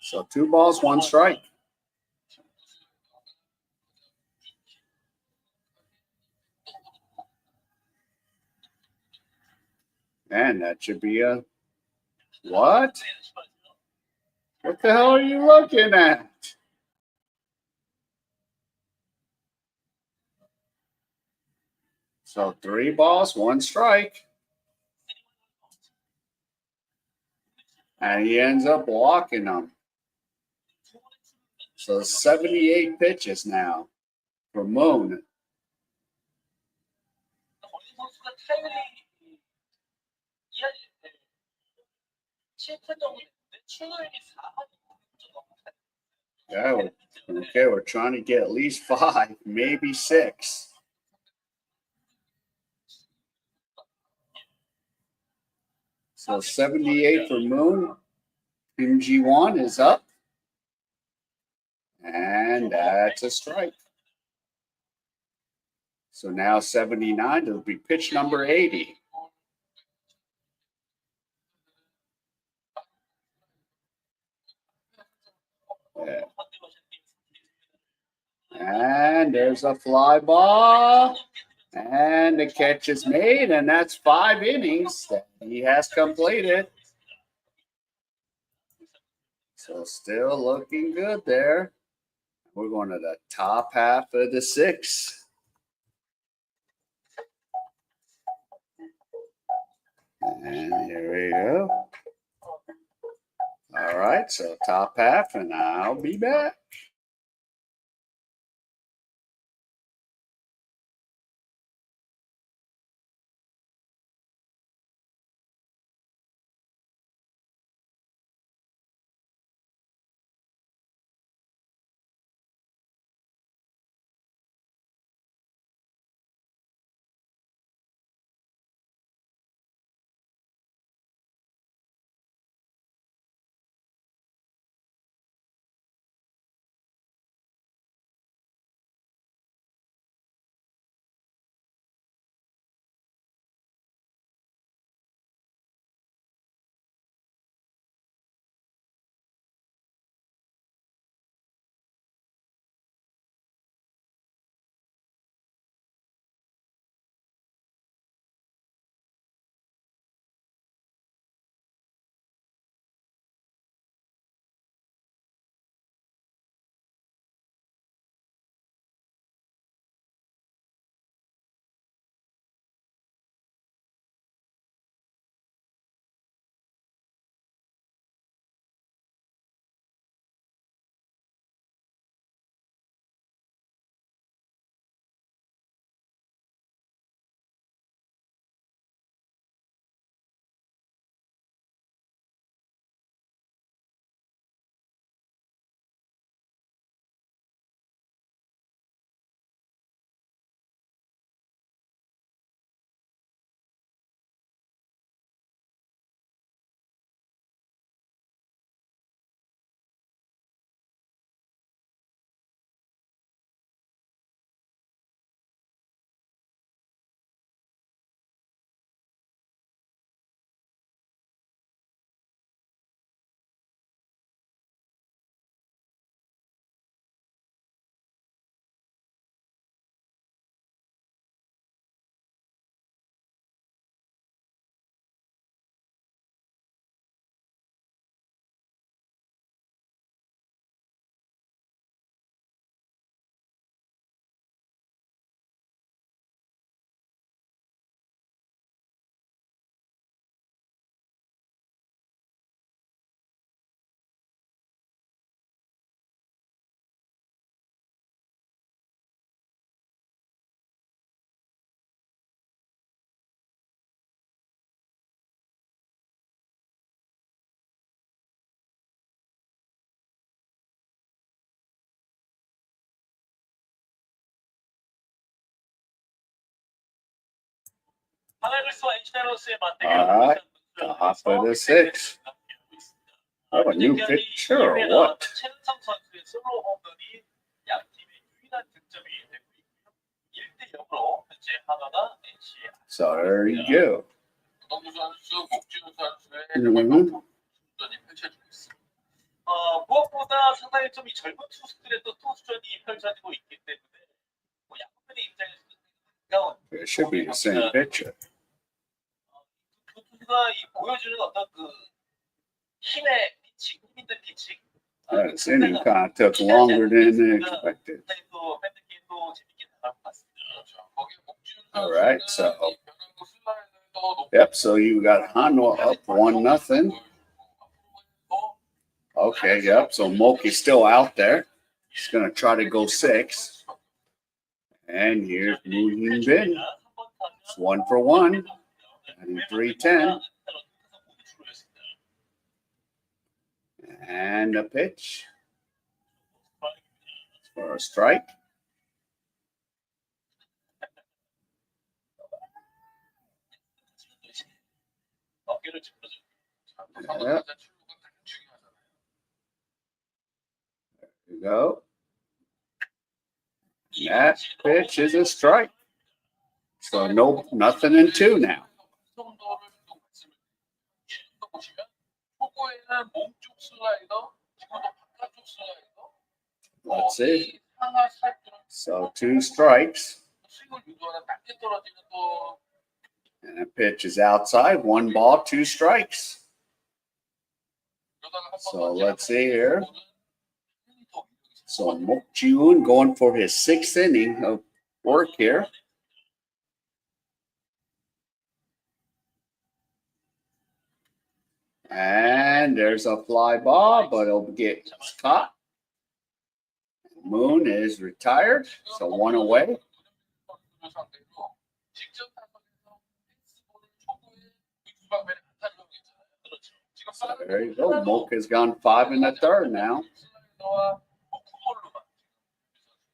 So 2 balls, 1 strike. And that should be a what? What the hell are you looking at? So 3 balls, 1 strike. And he ends up walking them. So 78 pitches now for Moon. Yeah, okay, we're trying to get at least 5, maybe 6. So 78 for Moon. Kim Ji-won is up. And that's a strike. So now 79, it'll be pitch number 80. Yeah. And there's a fly ball. And the catch is made, and that's 5 innings that he has completed. So still looking good there. We're going to the top half of the 6. And here we go. All right, so top half, and I'll be back. All right, top of the sixth. Oh, a new pitcher or what? So there you go. 무엇보다 상당히 좀 이 젊은 투수들의 또 투수전이 펼쳐지고 있기 때문에 뭐 야구팬의 입장에서도 가까운 It should be the same pitcher. 두 투수가 이 보여주는 어떤 그 힘의 피칭, 힘 있는 피칭. This inning kind of took longer than expected. 또 팬들끼리도 재밌게 나갈 것 같습니다. All right, so yep, so you got Hanwha up 1-0. Okay, yep. So Moki's still out there. He's going to try to go 6. And here's Moon Bin. It's 1 for 1. And 3-10. And a pitch for a strike. Yep. There you go. That pitch is a strike. So nothing in 2 now. Let's see. So 2 strikes. And a pitch is outside. 1 ball, 2 strikes. So let's see here. So Mook Ji-woon going for his 6th inning of work here. And there's a fly ball, but it'll get caught. Moon is retired, so 1 away. So there you go. Mook has gone 5 1/3 now.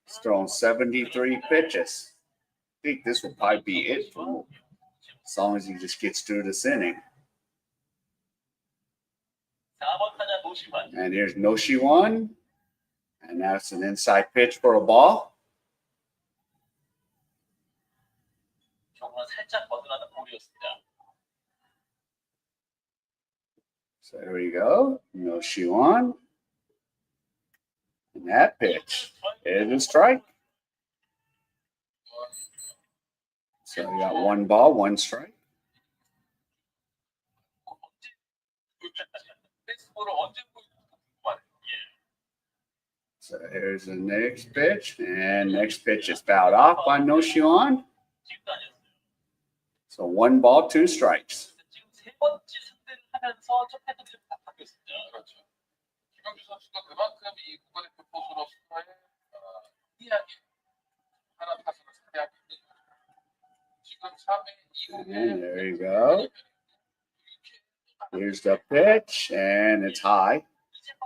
He's thrown 73 pitches. I think this will probably be it for Mook, as long as he just gets through this inning. And here's Noshi-1. And that's an inside pitch for a ball. So there we go. Noshi-1. And that pitch is a strike. So we got 1 ball, 1 strike. So here's the next pitch, and next pitch is fouled off by Noshi-1. So 1 ball, 2 strikes. And there you go. Here's the pitch, and it's high.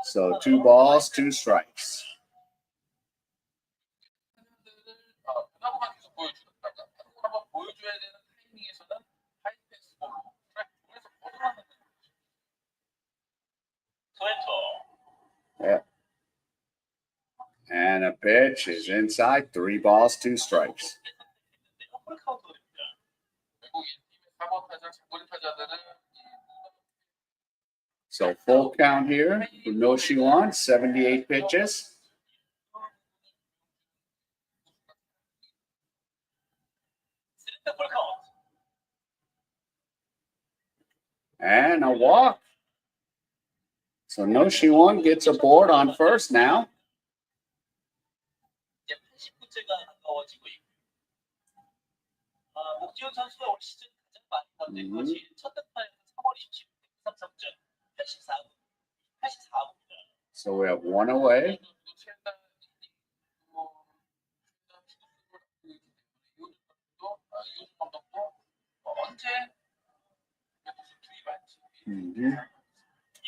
So 2 balls, 2 strikes. Yeah. And a pitch is inside. 3 balls, 2 strikes. So full count here for Noshi-1, 78 pitches. And a walk. So Noshi-1 gets aboard on first now. So we have 1 away.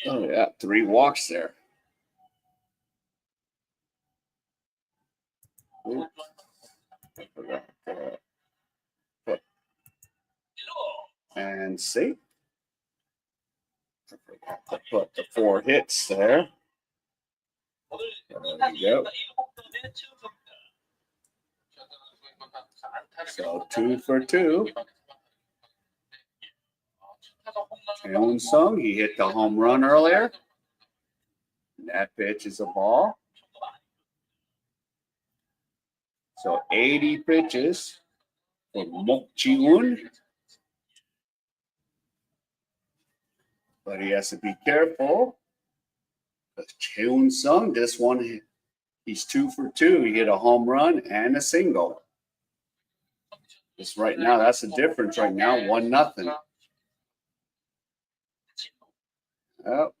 Oh yeah, 3 walks there. Oops. I forgot that. And see, I forgot to put the 4 hits there. There we go. So 2 for 2. Cheon Sung, he hit the home run earlier. And that pitch is a ball. So 80 pitches for Mook Ji-woon. But he has to be careful. Cheon Sung, this one, he's 2 for 2. He hit a home run and a single. Just right now, that's the difference right now, 1-0. Oh.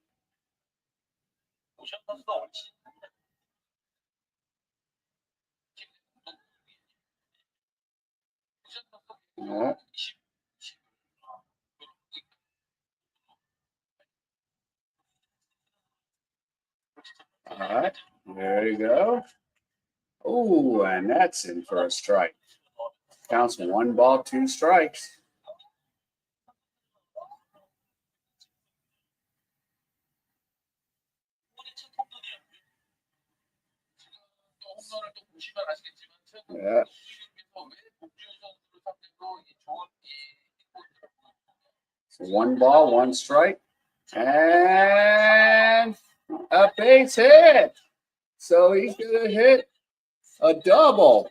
Yeah. All right, there you go. Oh, and that's in for a strike. Counts 1 ball, 2 strikes. Yeah. So 1 ball, 1 strike, and a base hit. So he's gonna hit a double.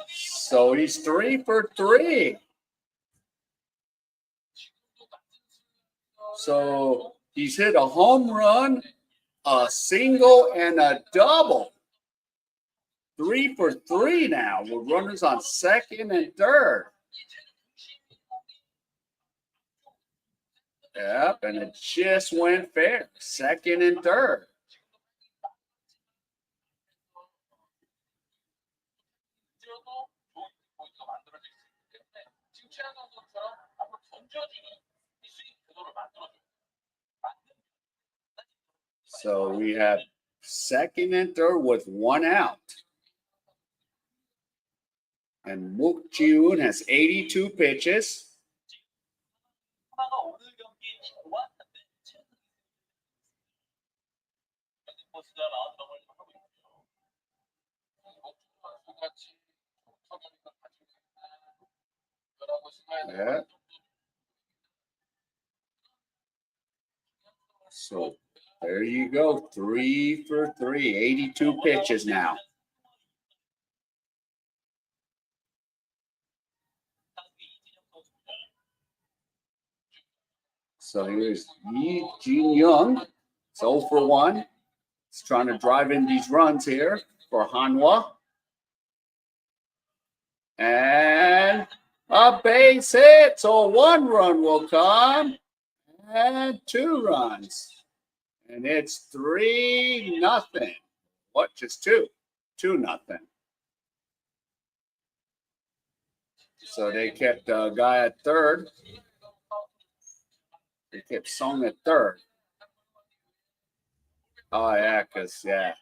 So he's 3 for 3. So he's hit a home run, a single, and a double. 3 for 3 now with runners on second and third. Yep, and it just went fair. Second and third. So we have second and third with 1 out. And Mook Ji-woon has 82 pitches. Yeah. So there you go. 3 for 3. 82 pitches now. So here's Yi Jin-young. It's 0 for 1. He's trying to drive in these runs here for Hanwha. And a base hit. So 1 run will come. And 2 runs. And it's 3-0. What? Just 2? 2-0. So they kept a guy at third. They kept Song at third. Oh, yeah, because, yeah.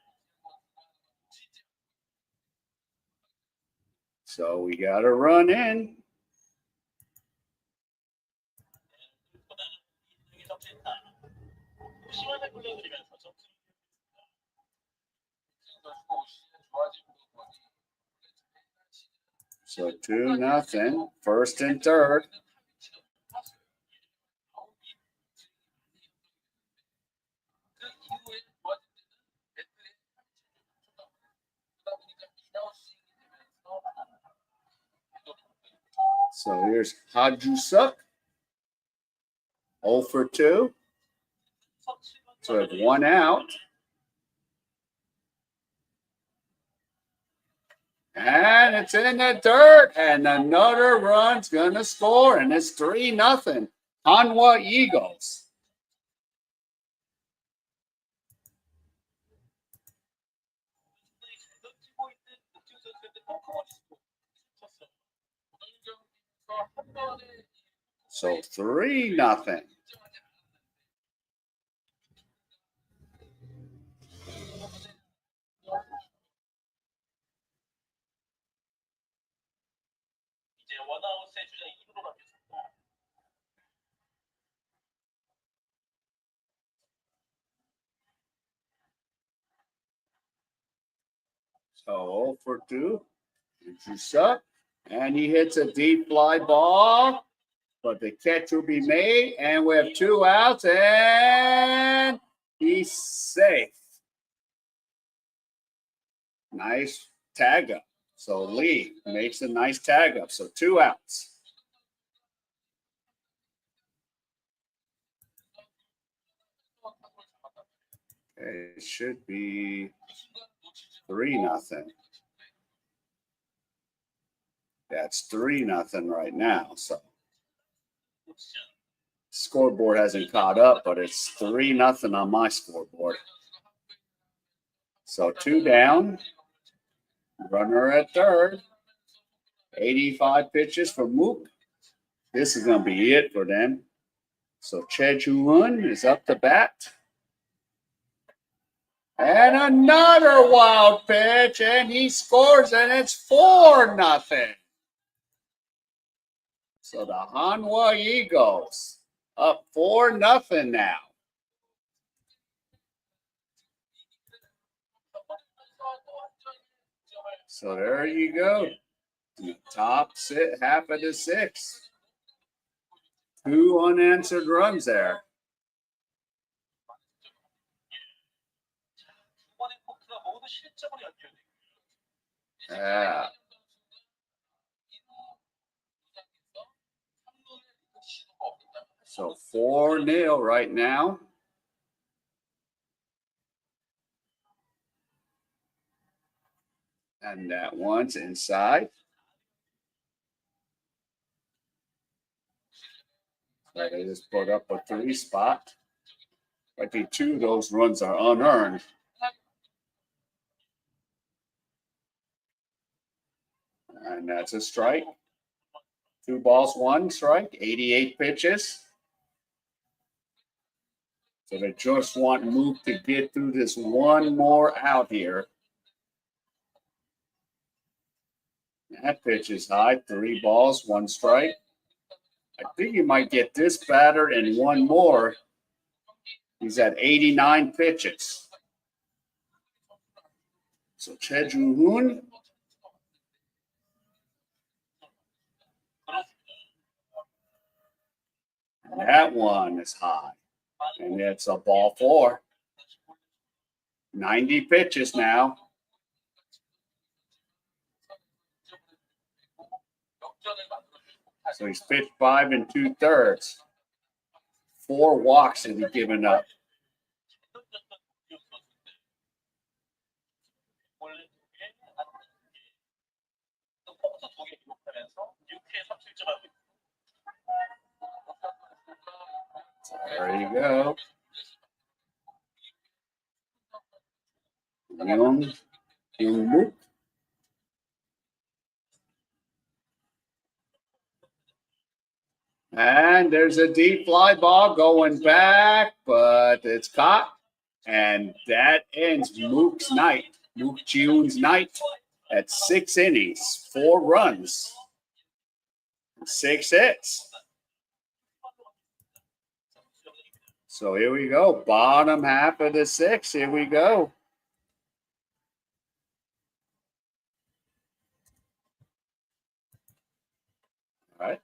So we got to run in. So 2-0. First and third. So here's Ha-ju-suk. 0 for 2. So it's 1 out. And it's in the dirt. And another run's going to score. And it's 3-0. Hanwha Eagles. So 3-0. So 0 for 2. Juice up. And he hits a deep fly ball. But the catch will be made. And we have 2 outs. And he's safe. Nice tag up. So Lee makes a nice tag up. So 2 outs. Okay, it should be 3-0. That's 3-0 right now. So scoreboard hasn't caught up, but it's 3-0 on my scoreboard. So 2 down. Runner at third. 85 pitches for Mook. This is going to be it for them. So Chejun is up to bat. And another wild pitch, and he scores, and it's 4-0. So the Hanwha Eagles up 4-0 now. So there you go. The top half of the 6th. 2 unanswered runs there. Yeah. So 4-0 right now. And that one's inside. So they just put up a 3 spot. I think 2 of those runs are unearned. And that's a strike. 2 balls, 1 strike, 88 pitches. So they just want Mook to get through this 1 more out here. That pitch is high, 3 balls, 1 strike. I think you might get this batter and 1 more. He's at 89 pitches. So Chejun. That one is high. And it's a ball 4. 90 pitches now. So he's pitched 5 2/3. 4 walks that he's given up. There you go. Young Mook. And there's a deep fly ball going back, but it's caught. And that ends Mook's night, Mook Jiun's night at 6 innings, 4 runs, 6 hits. So here we go, bottom half of the 6th. Here we go. All right.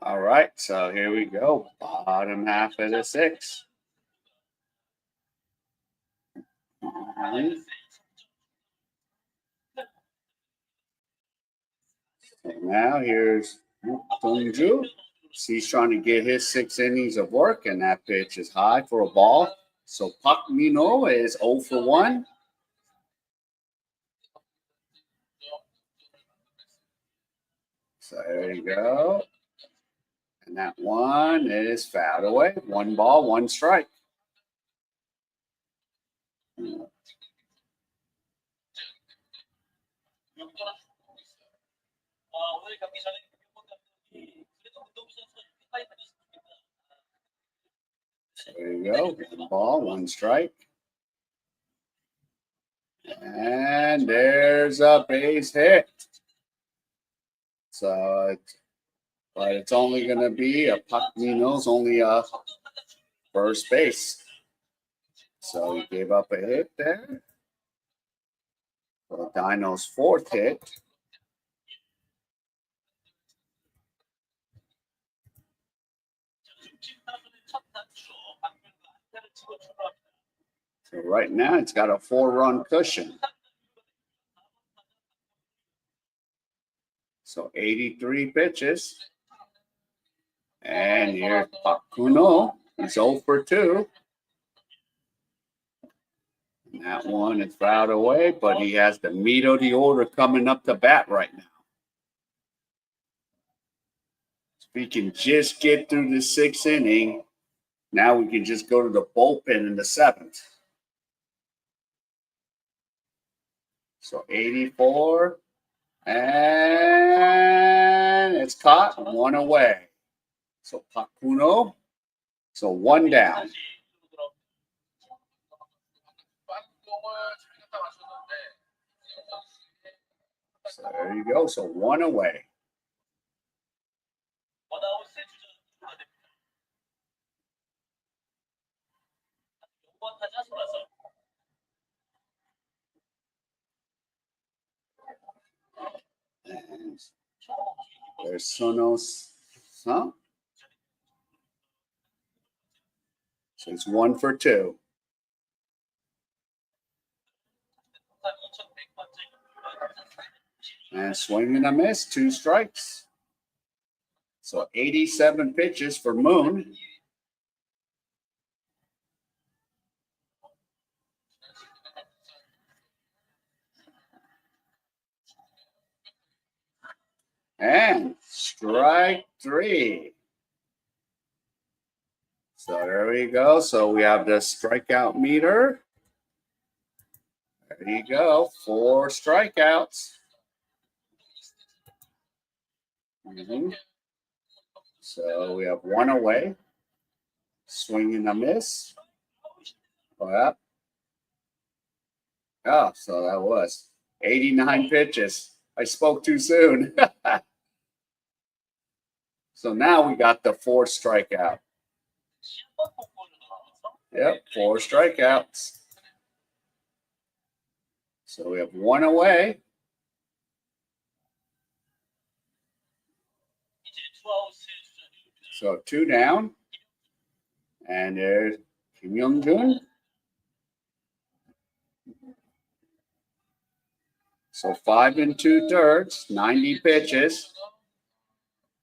All right, so here we go. Bottom half of the 6. And now here's Dongju. He's trying to get his 6 innings of work, and that pitch is high for a ball. So Park Min-ho is 0 for 1. So there you go. And that one is fouled away. 1 ball, 1 strike. 오늘 경기 전에 그래도 운동부 선수가 이렇게까지 So there you go. 1 ball, 1 strike. And there's a base hit. So, but it's only going to be a Park Min-ho's only a first base. So he gave up a hit there. So Dino's 4th hit. So right now it's got a 4-run cushion. So 83 pitches. And here's Park Min-ho. He's 0 for 2. And that one is fouled away, but he has the meat of the order coming up to bat right now. If we can just get through the 6th inning, now we can just go to the bullpen in the 7th. So 84, and it's caught, 1 away. So Park Min-ho, so 1 down. So there you go, so 1 away. And there's Sonos, huh? So it's 1 for 2. And swing and a miss, 2 strikes. So 87 pitches for Moon. And strike 3. So there we go. So we have the strikeout meter. There you go. 4 strikeouts. So we have 1 away. Swing and a miss. Well, oh, so that was 89 pitches. I spoke too soon. So now we got the 4 strikeout. Yep, 4 strikeouts. So we have 1 away. So 2 down. And there's Kim Young-jun. So 5 2/3, 90 pitches.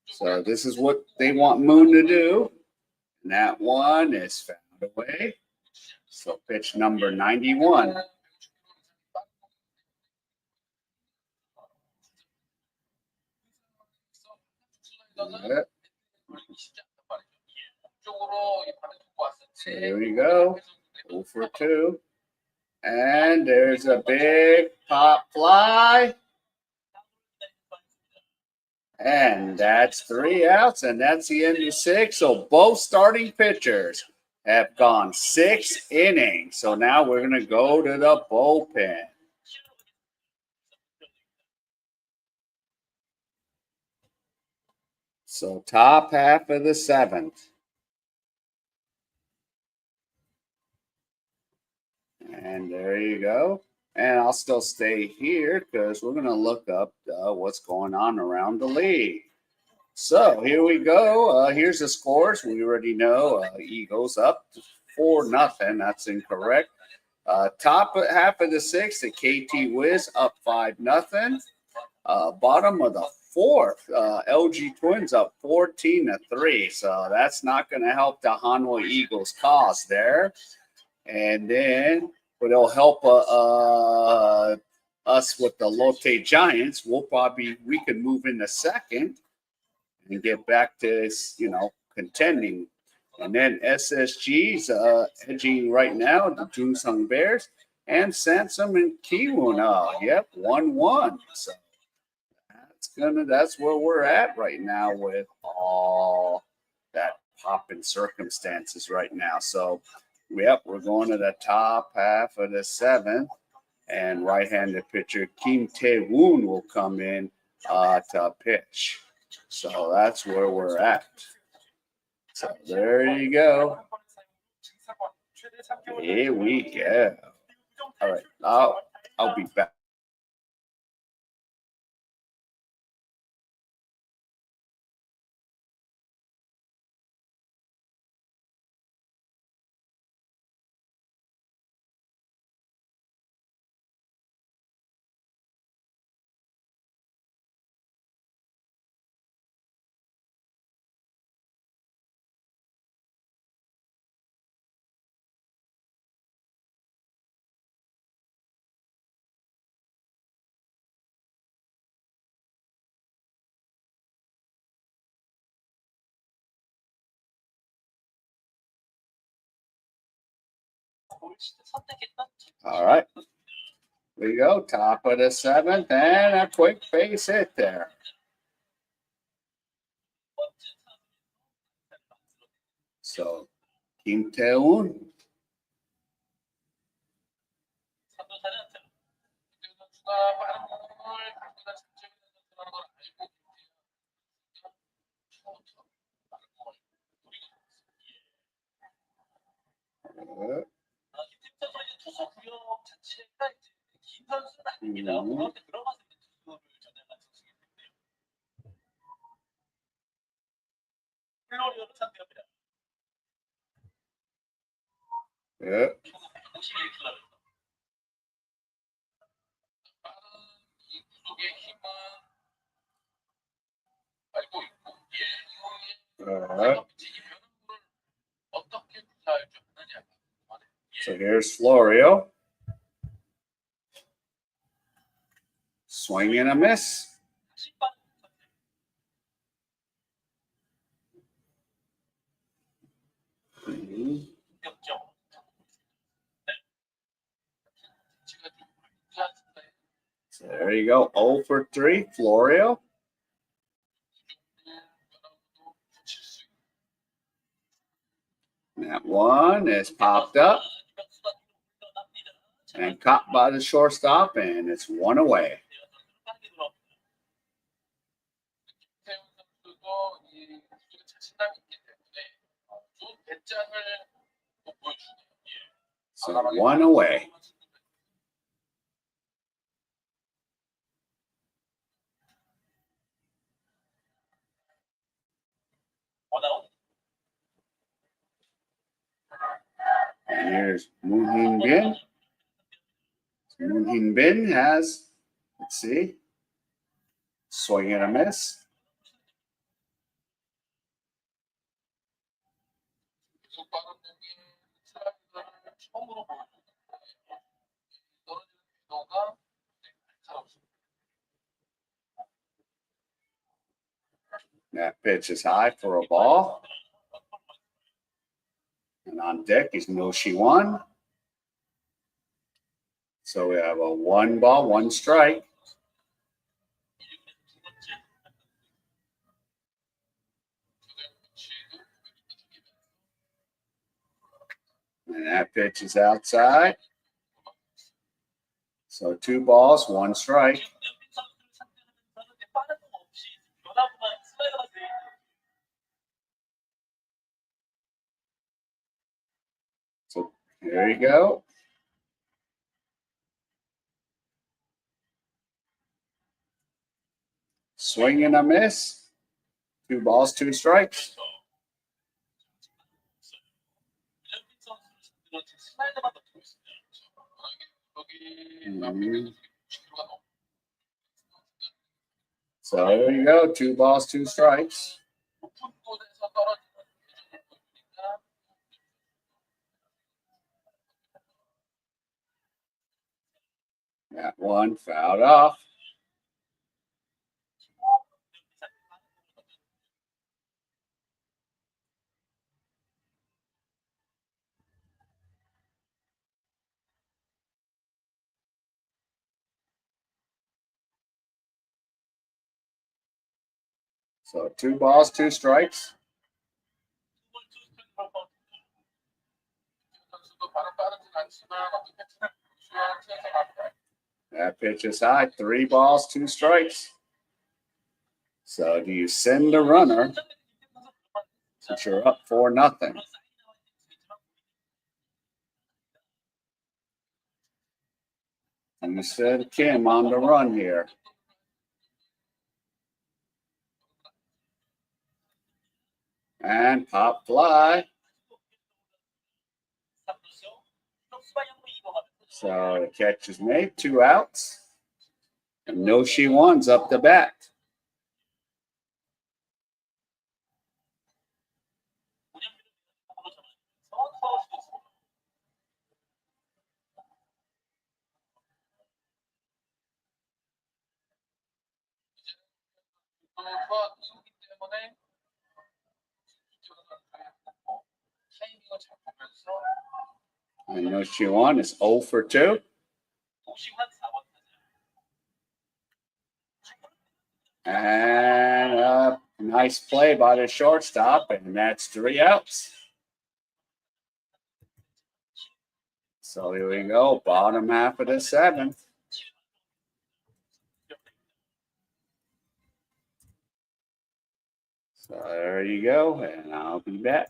So this is what they want Moon to do. And that one is fouled away. So pitch number 91. So here we go. 0 for 2. And there's a big pop fly. And that's 3 outs, and that's the end of 6. So both starting pitchers have gone 6 innings. So now we're going to go to the bullpen. So top half of the 7th. And there you go. And I'll still stay here because we're going to look up what's going on around the league. So here we go. Here's the scores. We already know Eagles up 4-0. That's incorrect. Top half of the sixth, the KT Wiz up 5-0. Bottom of the fourth, LG Twins up 14-3. So that's not going to help the Hanwha Eagles cause there. And then, but it'll help us with the Lotte Giants. We can move in the second and get back to, contending. And then SSG's edging right now, the Junsung Bears, and Sansom and Kiwoon. 1-1. So that's where we're at right now with all that popping circumstances right now. So, we're going to the top half of the seventh, and right-handed pitcher Kim Tae-woon will come in to pitch. So that's where we're at. So there you go. Here we go. All right, I'll be back. All right. There you go. Top of the seventh, and a quick base hit there. So, Kim Tae-woon. So here's Florio. Swing and a miss. So there you go. 0 for 3, Florio. That one is popped up and caught by the shortstop, and it's 1 away. So 1 away. And here's Moon Bin. Moon Bin has, let's see, swing and a miss. That pitch is high for a ball. And on deck is No. Shi Wan. So we have a 1 ball, 1 strike. And that pitch is outside. So 2 balls, 1 strike. So there you go. Swing and a miss. 2 balls, 2 strikes. So there you go, 2 balls, 2 strikes. That one fouled off. So 2 balls, 2 strikes. That pitch is high, 3 balls, 2 strikes. So do you send the runner since you're up 4-0? And you send Kim on the run here. And pop fly. So the catch is made, 2 outs. And no she one's up the bat. And no she one is 0 for 2. And a nice play by the shortstop, and that's 3 outs. So here we go, bottom half of the 7th. So there you go, and I'll be back.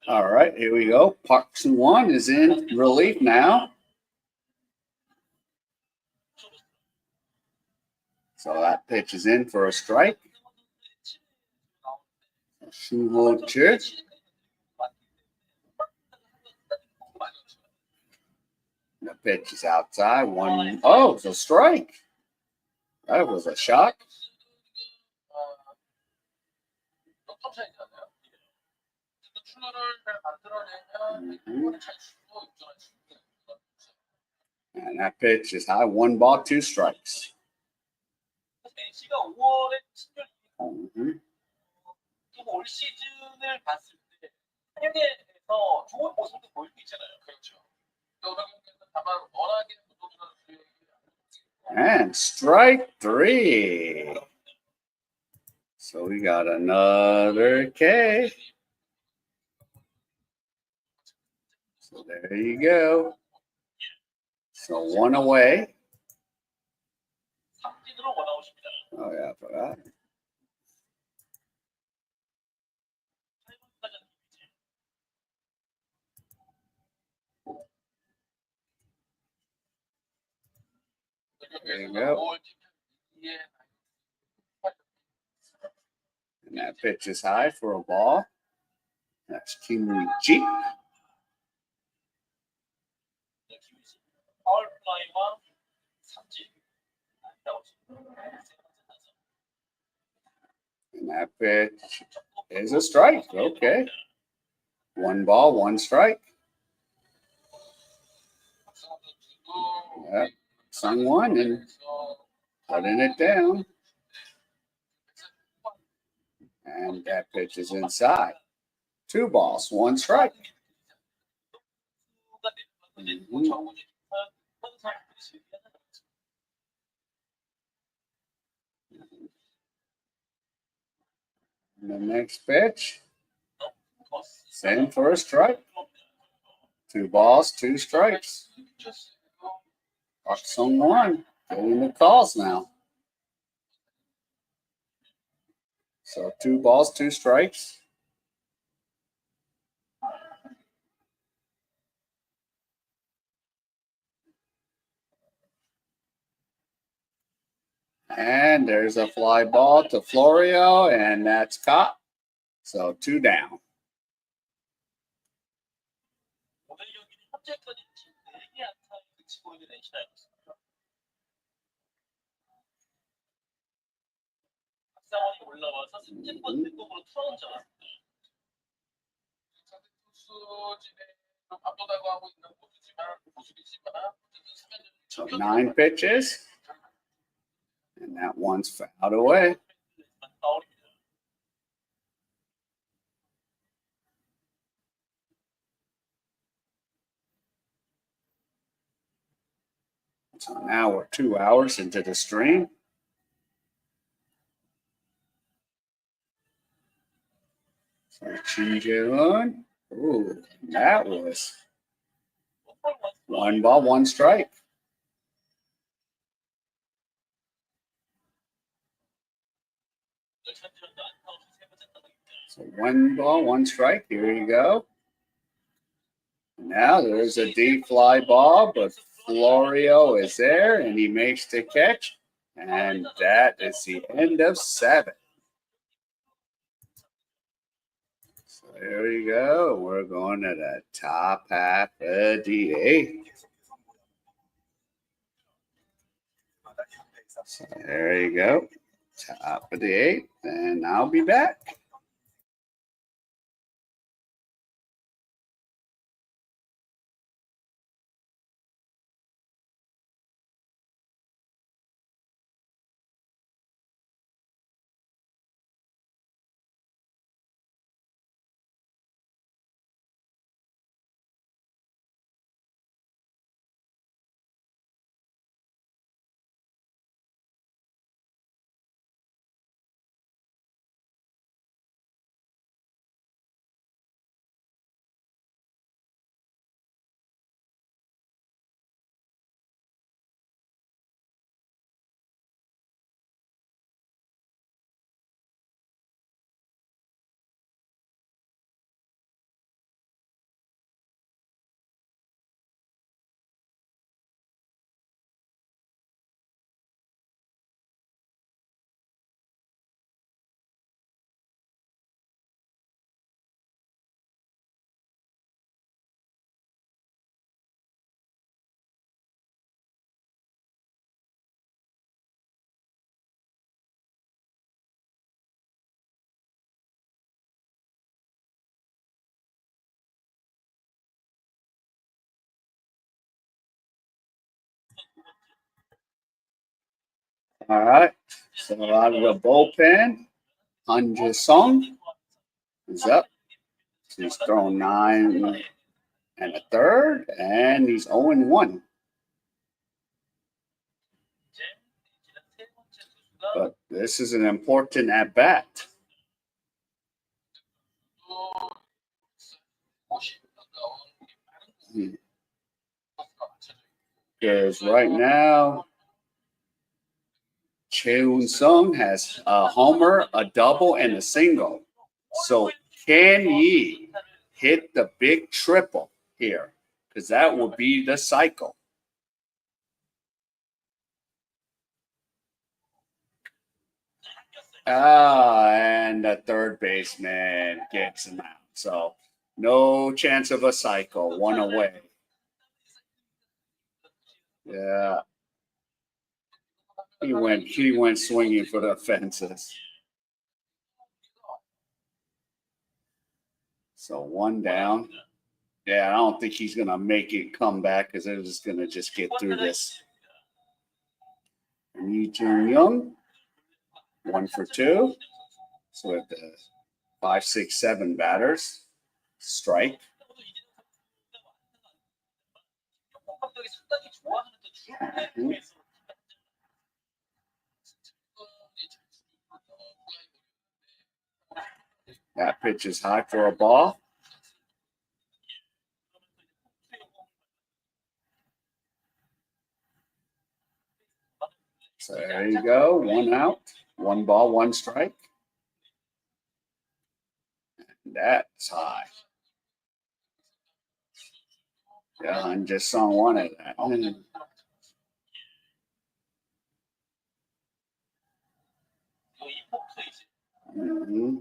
All right, here we go. Parkson 1 is in relief now. So that pitch is in for a strike. The pitch is outside. 1. Oh, it's a strike. That was a shock. And that pitch is high. 1 ball, 2 strikes. 경기를 봤을 때 한영에서 좋은 모습도 보일 수 있잖아요. 그렇죠. 또 경기는 다만 워낙에 무도기 선수의 And strike three. So we got another K. So there you go. So one away. 삼진으로 원아웃입니다. Oh yeah, I forgot. There you go. And that pitch is high for a ball. That's Kimchi. 파울 플라이와 삼진. And that pitch is a strike. Okay. One ball, one strike. Yep. Sung one and putting it down. And that pitch is inside. Two balls, one strike. Mhm. And the next pitch, same for a strike. Two balls, two strikes. Park Sung Won getting the calls now. So two balls, two strikes. And there's a fly ball to Florio, and that's caught. So two down. 오늘 경기는 현재까지 팀 4개 안타를 그치고 있는 NC 다이노스입니다. 박상원이 올라와서 삼진 번째곡으로 틀어놓자. 투수진에 압도다고 하고 있는 모습이지만 So 9 pitches. And that one's fouled away. So now we're 2 hours into the stream. So Chi Jae-hoon. Ooh, that was one ball, one strike. So one ball, one strike. Here you go. Now there's a deep fly ball, but Florio is there and he makes the catch. And that is the end of 7. So there we go. We're going to the top half of the 8th. So there you go. Top of the 8th. And I'll be back. All right. So out of the bullpen, Han Jae-sung is up. So he's thrown 9 1/3, and he's 0-1. But this is an important at bat. Because right now, Cheun-sung has a homer, a double, and a single. So K.A.E. hit the big triple here? Because that will be the cycle. And the third baseman gets him out. So no chance of a cycle. 1 away. Yeah. He went swinging for the fences. So 1 down. Yeah, I don't think he's gonna make it come back because they're just gonna get through this. Lee Jung-young, 1 for 2. So we have the 5, 6, 7 batters. Strike. That pitch is high for a ball. So there you go. 1 out, 1 ball, 1 strike. And that's high. Yeah, and just saw 1 of that. Mm-hmm.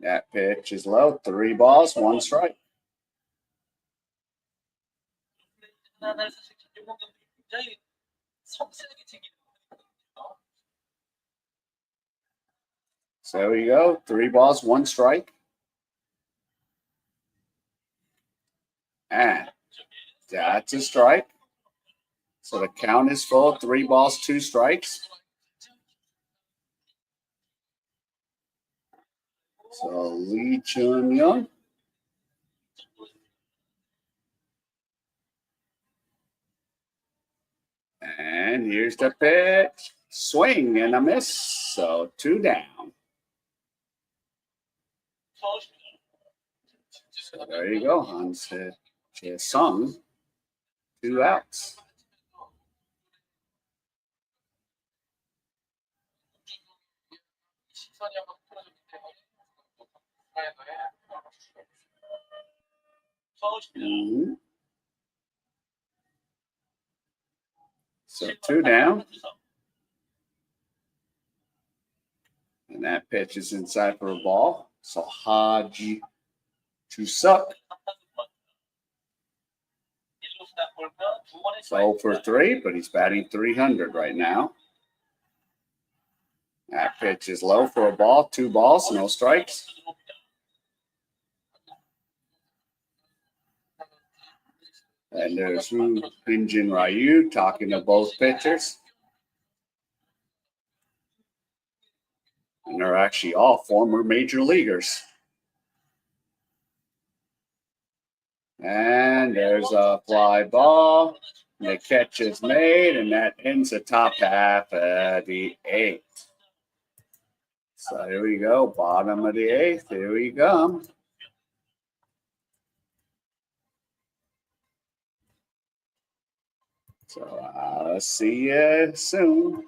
That pitch is low. 3 balls, 1 strike. So there we go. 3 balls, 1 strike. And that's a strike. So the count is full. 3 balls, 2 strikes. So Lee Chun-young. And here's the pitch. Swing and a miss. So 2 down. So there you go. Han Jae-sung. 2 outs. Mm-hmm. So 2 down. And that pitch is inside for a ball. So Haji to suck. So 0 for 3, but he's batting 300 right now. That pitch is low for a ball. 2 balls, no strikes. And there's Hyunjin Ryu talking to both pitchers. And they're actually all former major leaguers. And there's a fly ball. The catch is made, and that ends the top half of the 8th. So here we go, bottom of the 8th. Here we go. So I'll see you soon.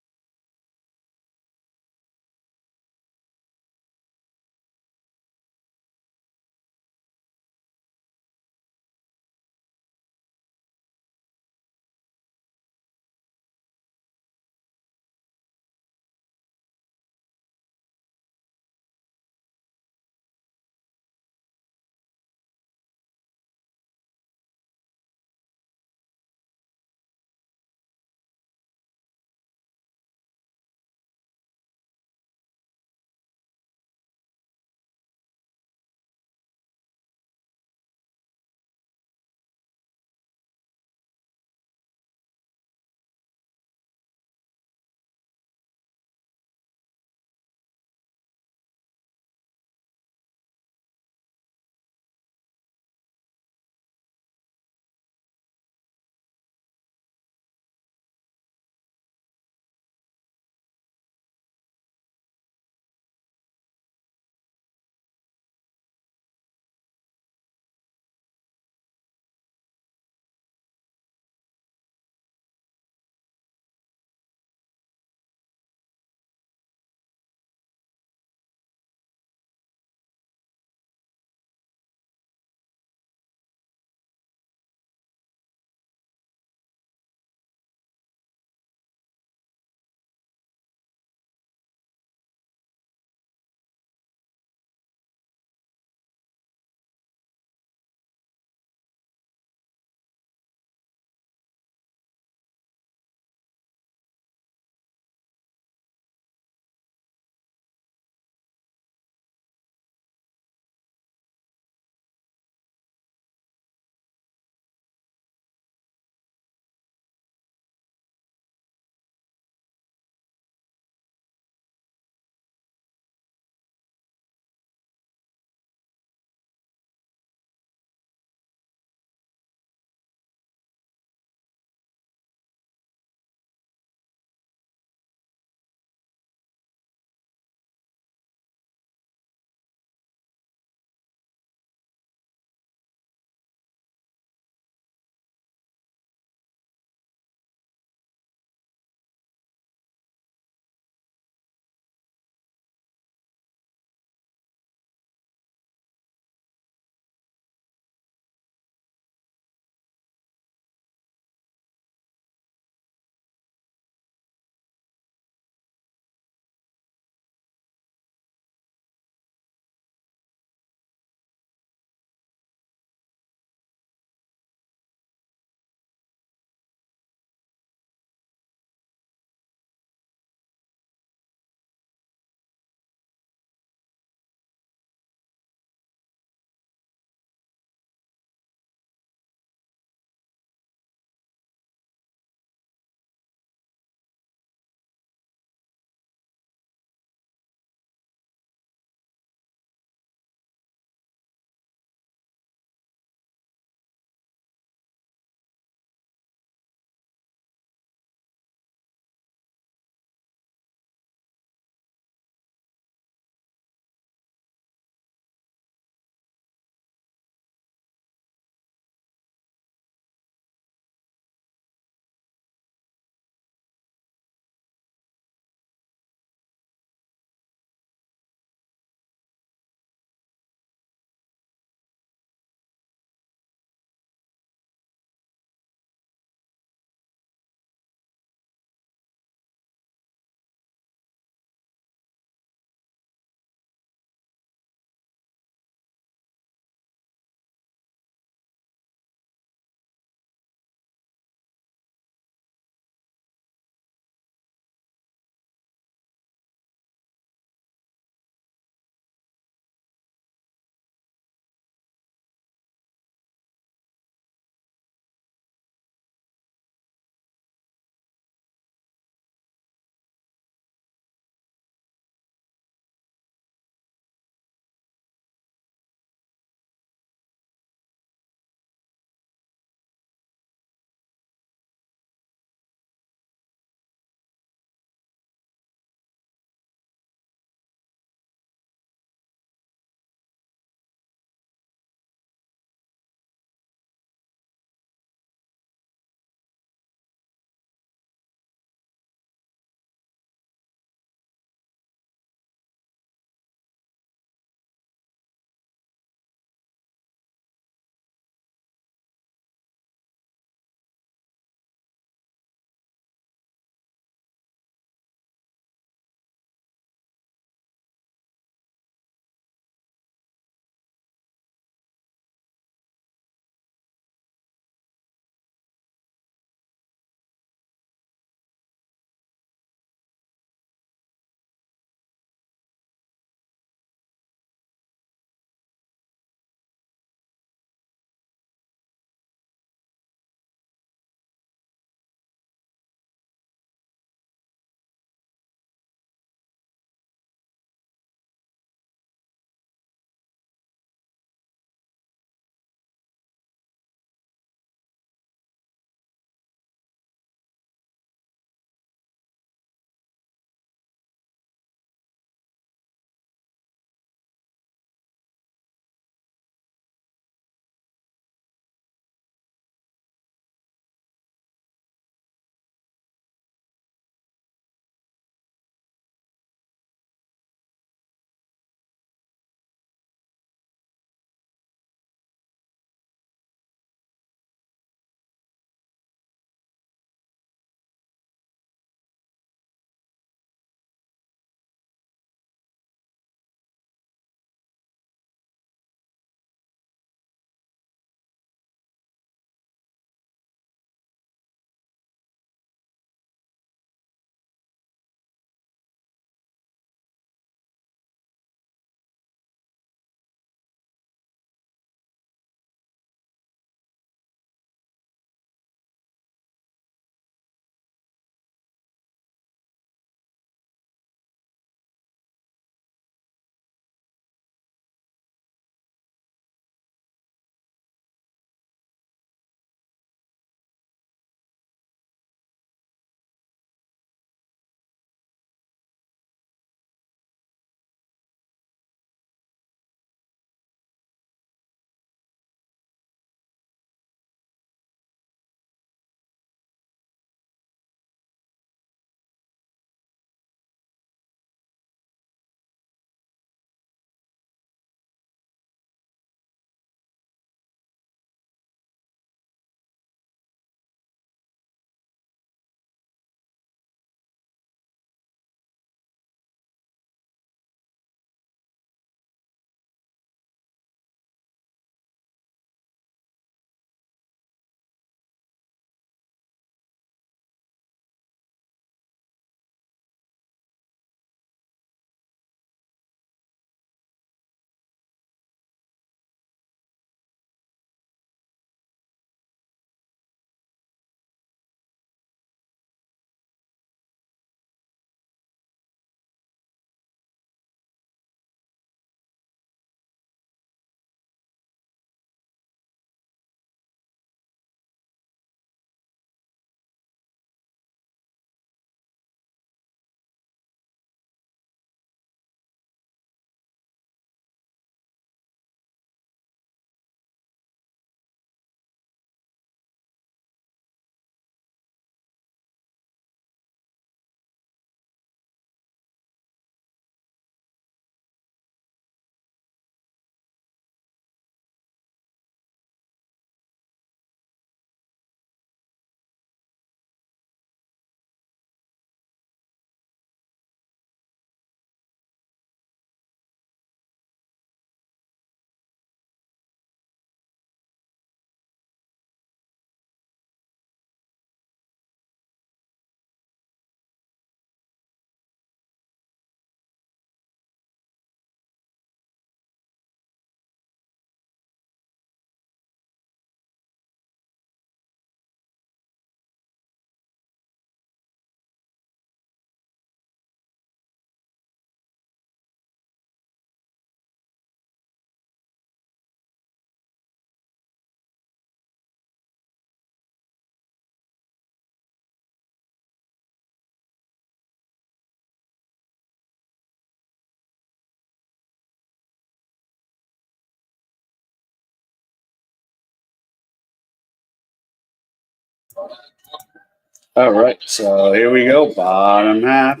All right, so here we go, bottom half.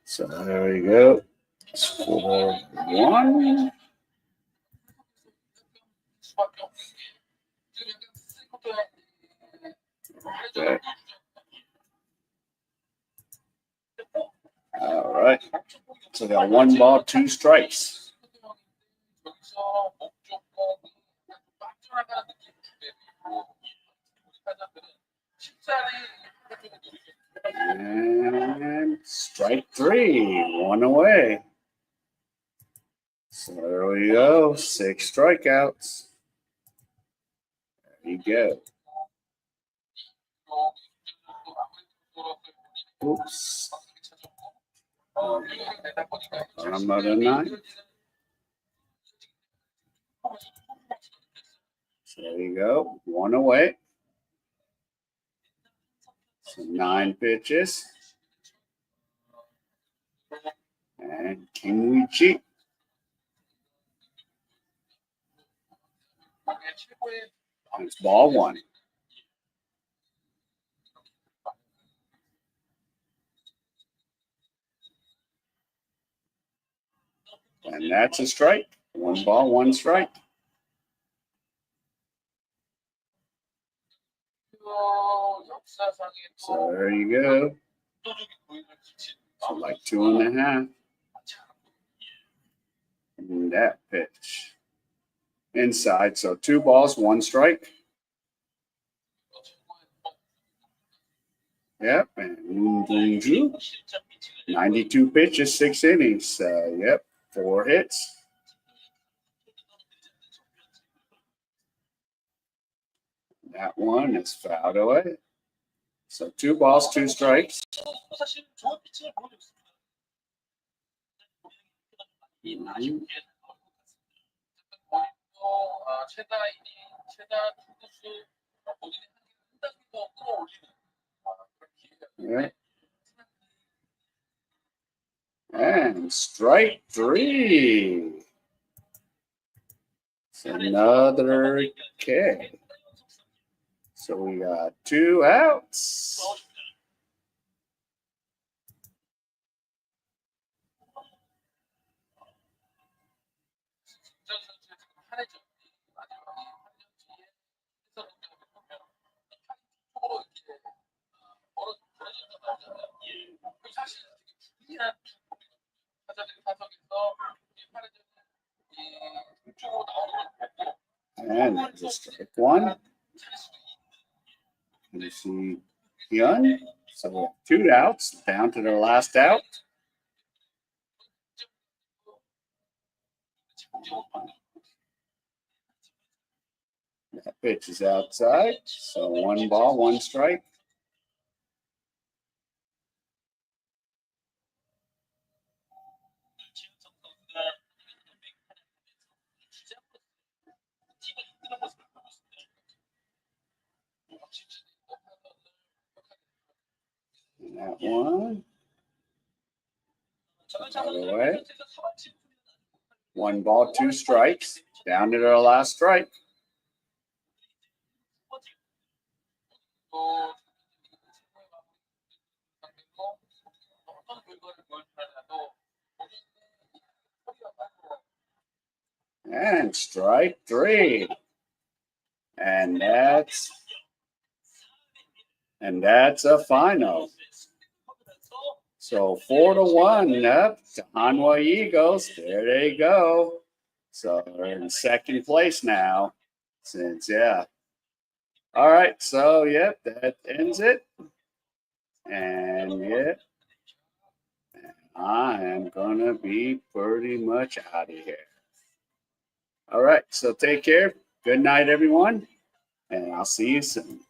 So there we go. Score 1. Okay. All right. So got 1 ball, 2 strikes. And strike 3, 1 away. So there we go, 6 strikeouts. There you go. Oops. Bottom of the 9. So there you go, 1 away. So 9 pitches. And can we cheat? It's ball 1. And that's a strike. 1 ball, 1 strike. So there you go. So like 2.5. And that pitch. Inside. So 2 balls, 1 strike. Yep. And 92 pitches, 6 innings. Yep. 4 hits. That one is fouled away. So 2 balls, 2 strikes. Yeah. And strike 3. It's another K. So we got 2 outs. And just strike 1. You see Hyun. So we have 2 outs, down to their last out. That pitch is outside. So 1 ball, 1 strike. And that one. Out of the way. 1 ball, 2 strikes. Down to their last strike. And strike 3. And that's a final. So 4-1 up to Hanwha Eagles. There they go. So they're in 2nd place now. Yeah. All right. So yep, that ends it. And yeah, I am gonna be pretty much out of here. All right. So take care. Good night, everyone. And I'll see you soon.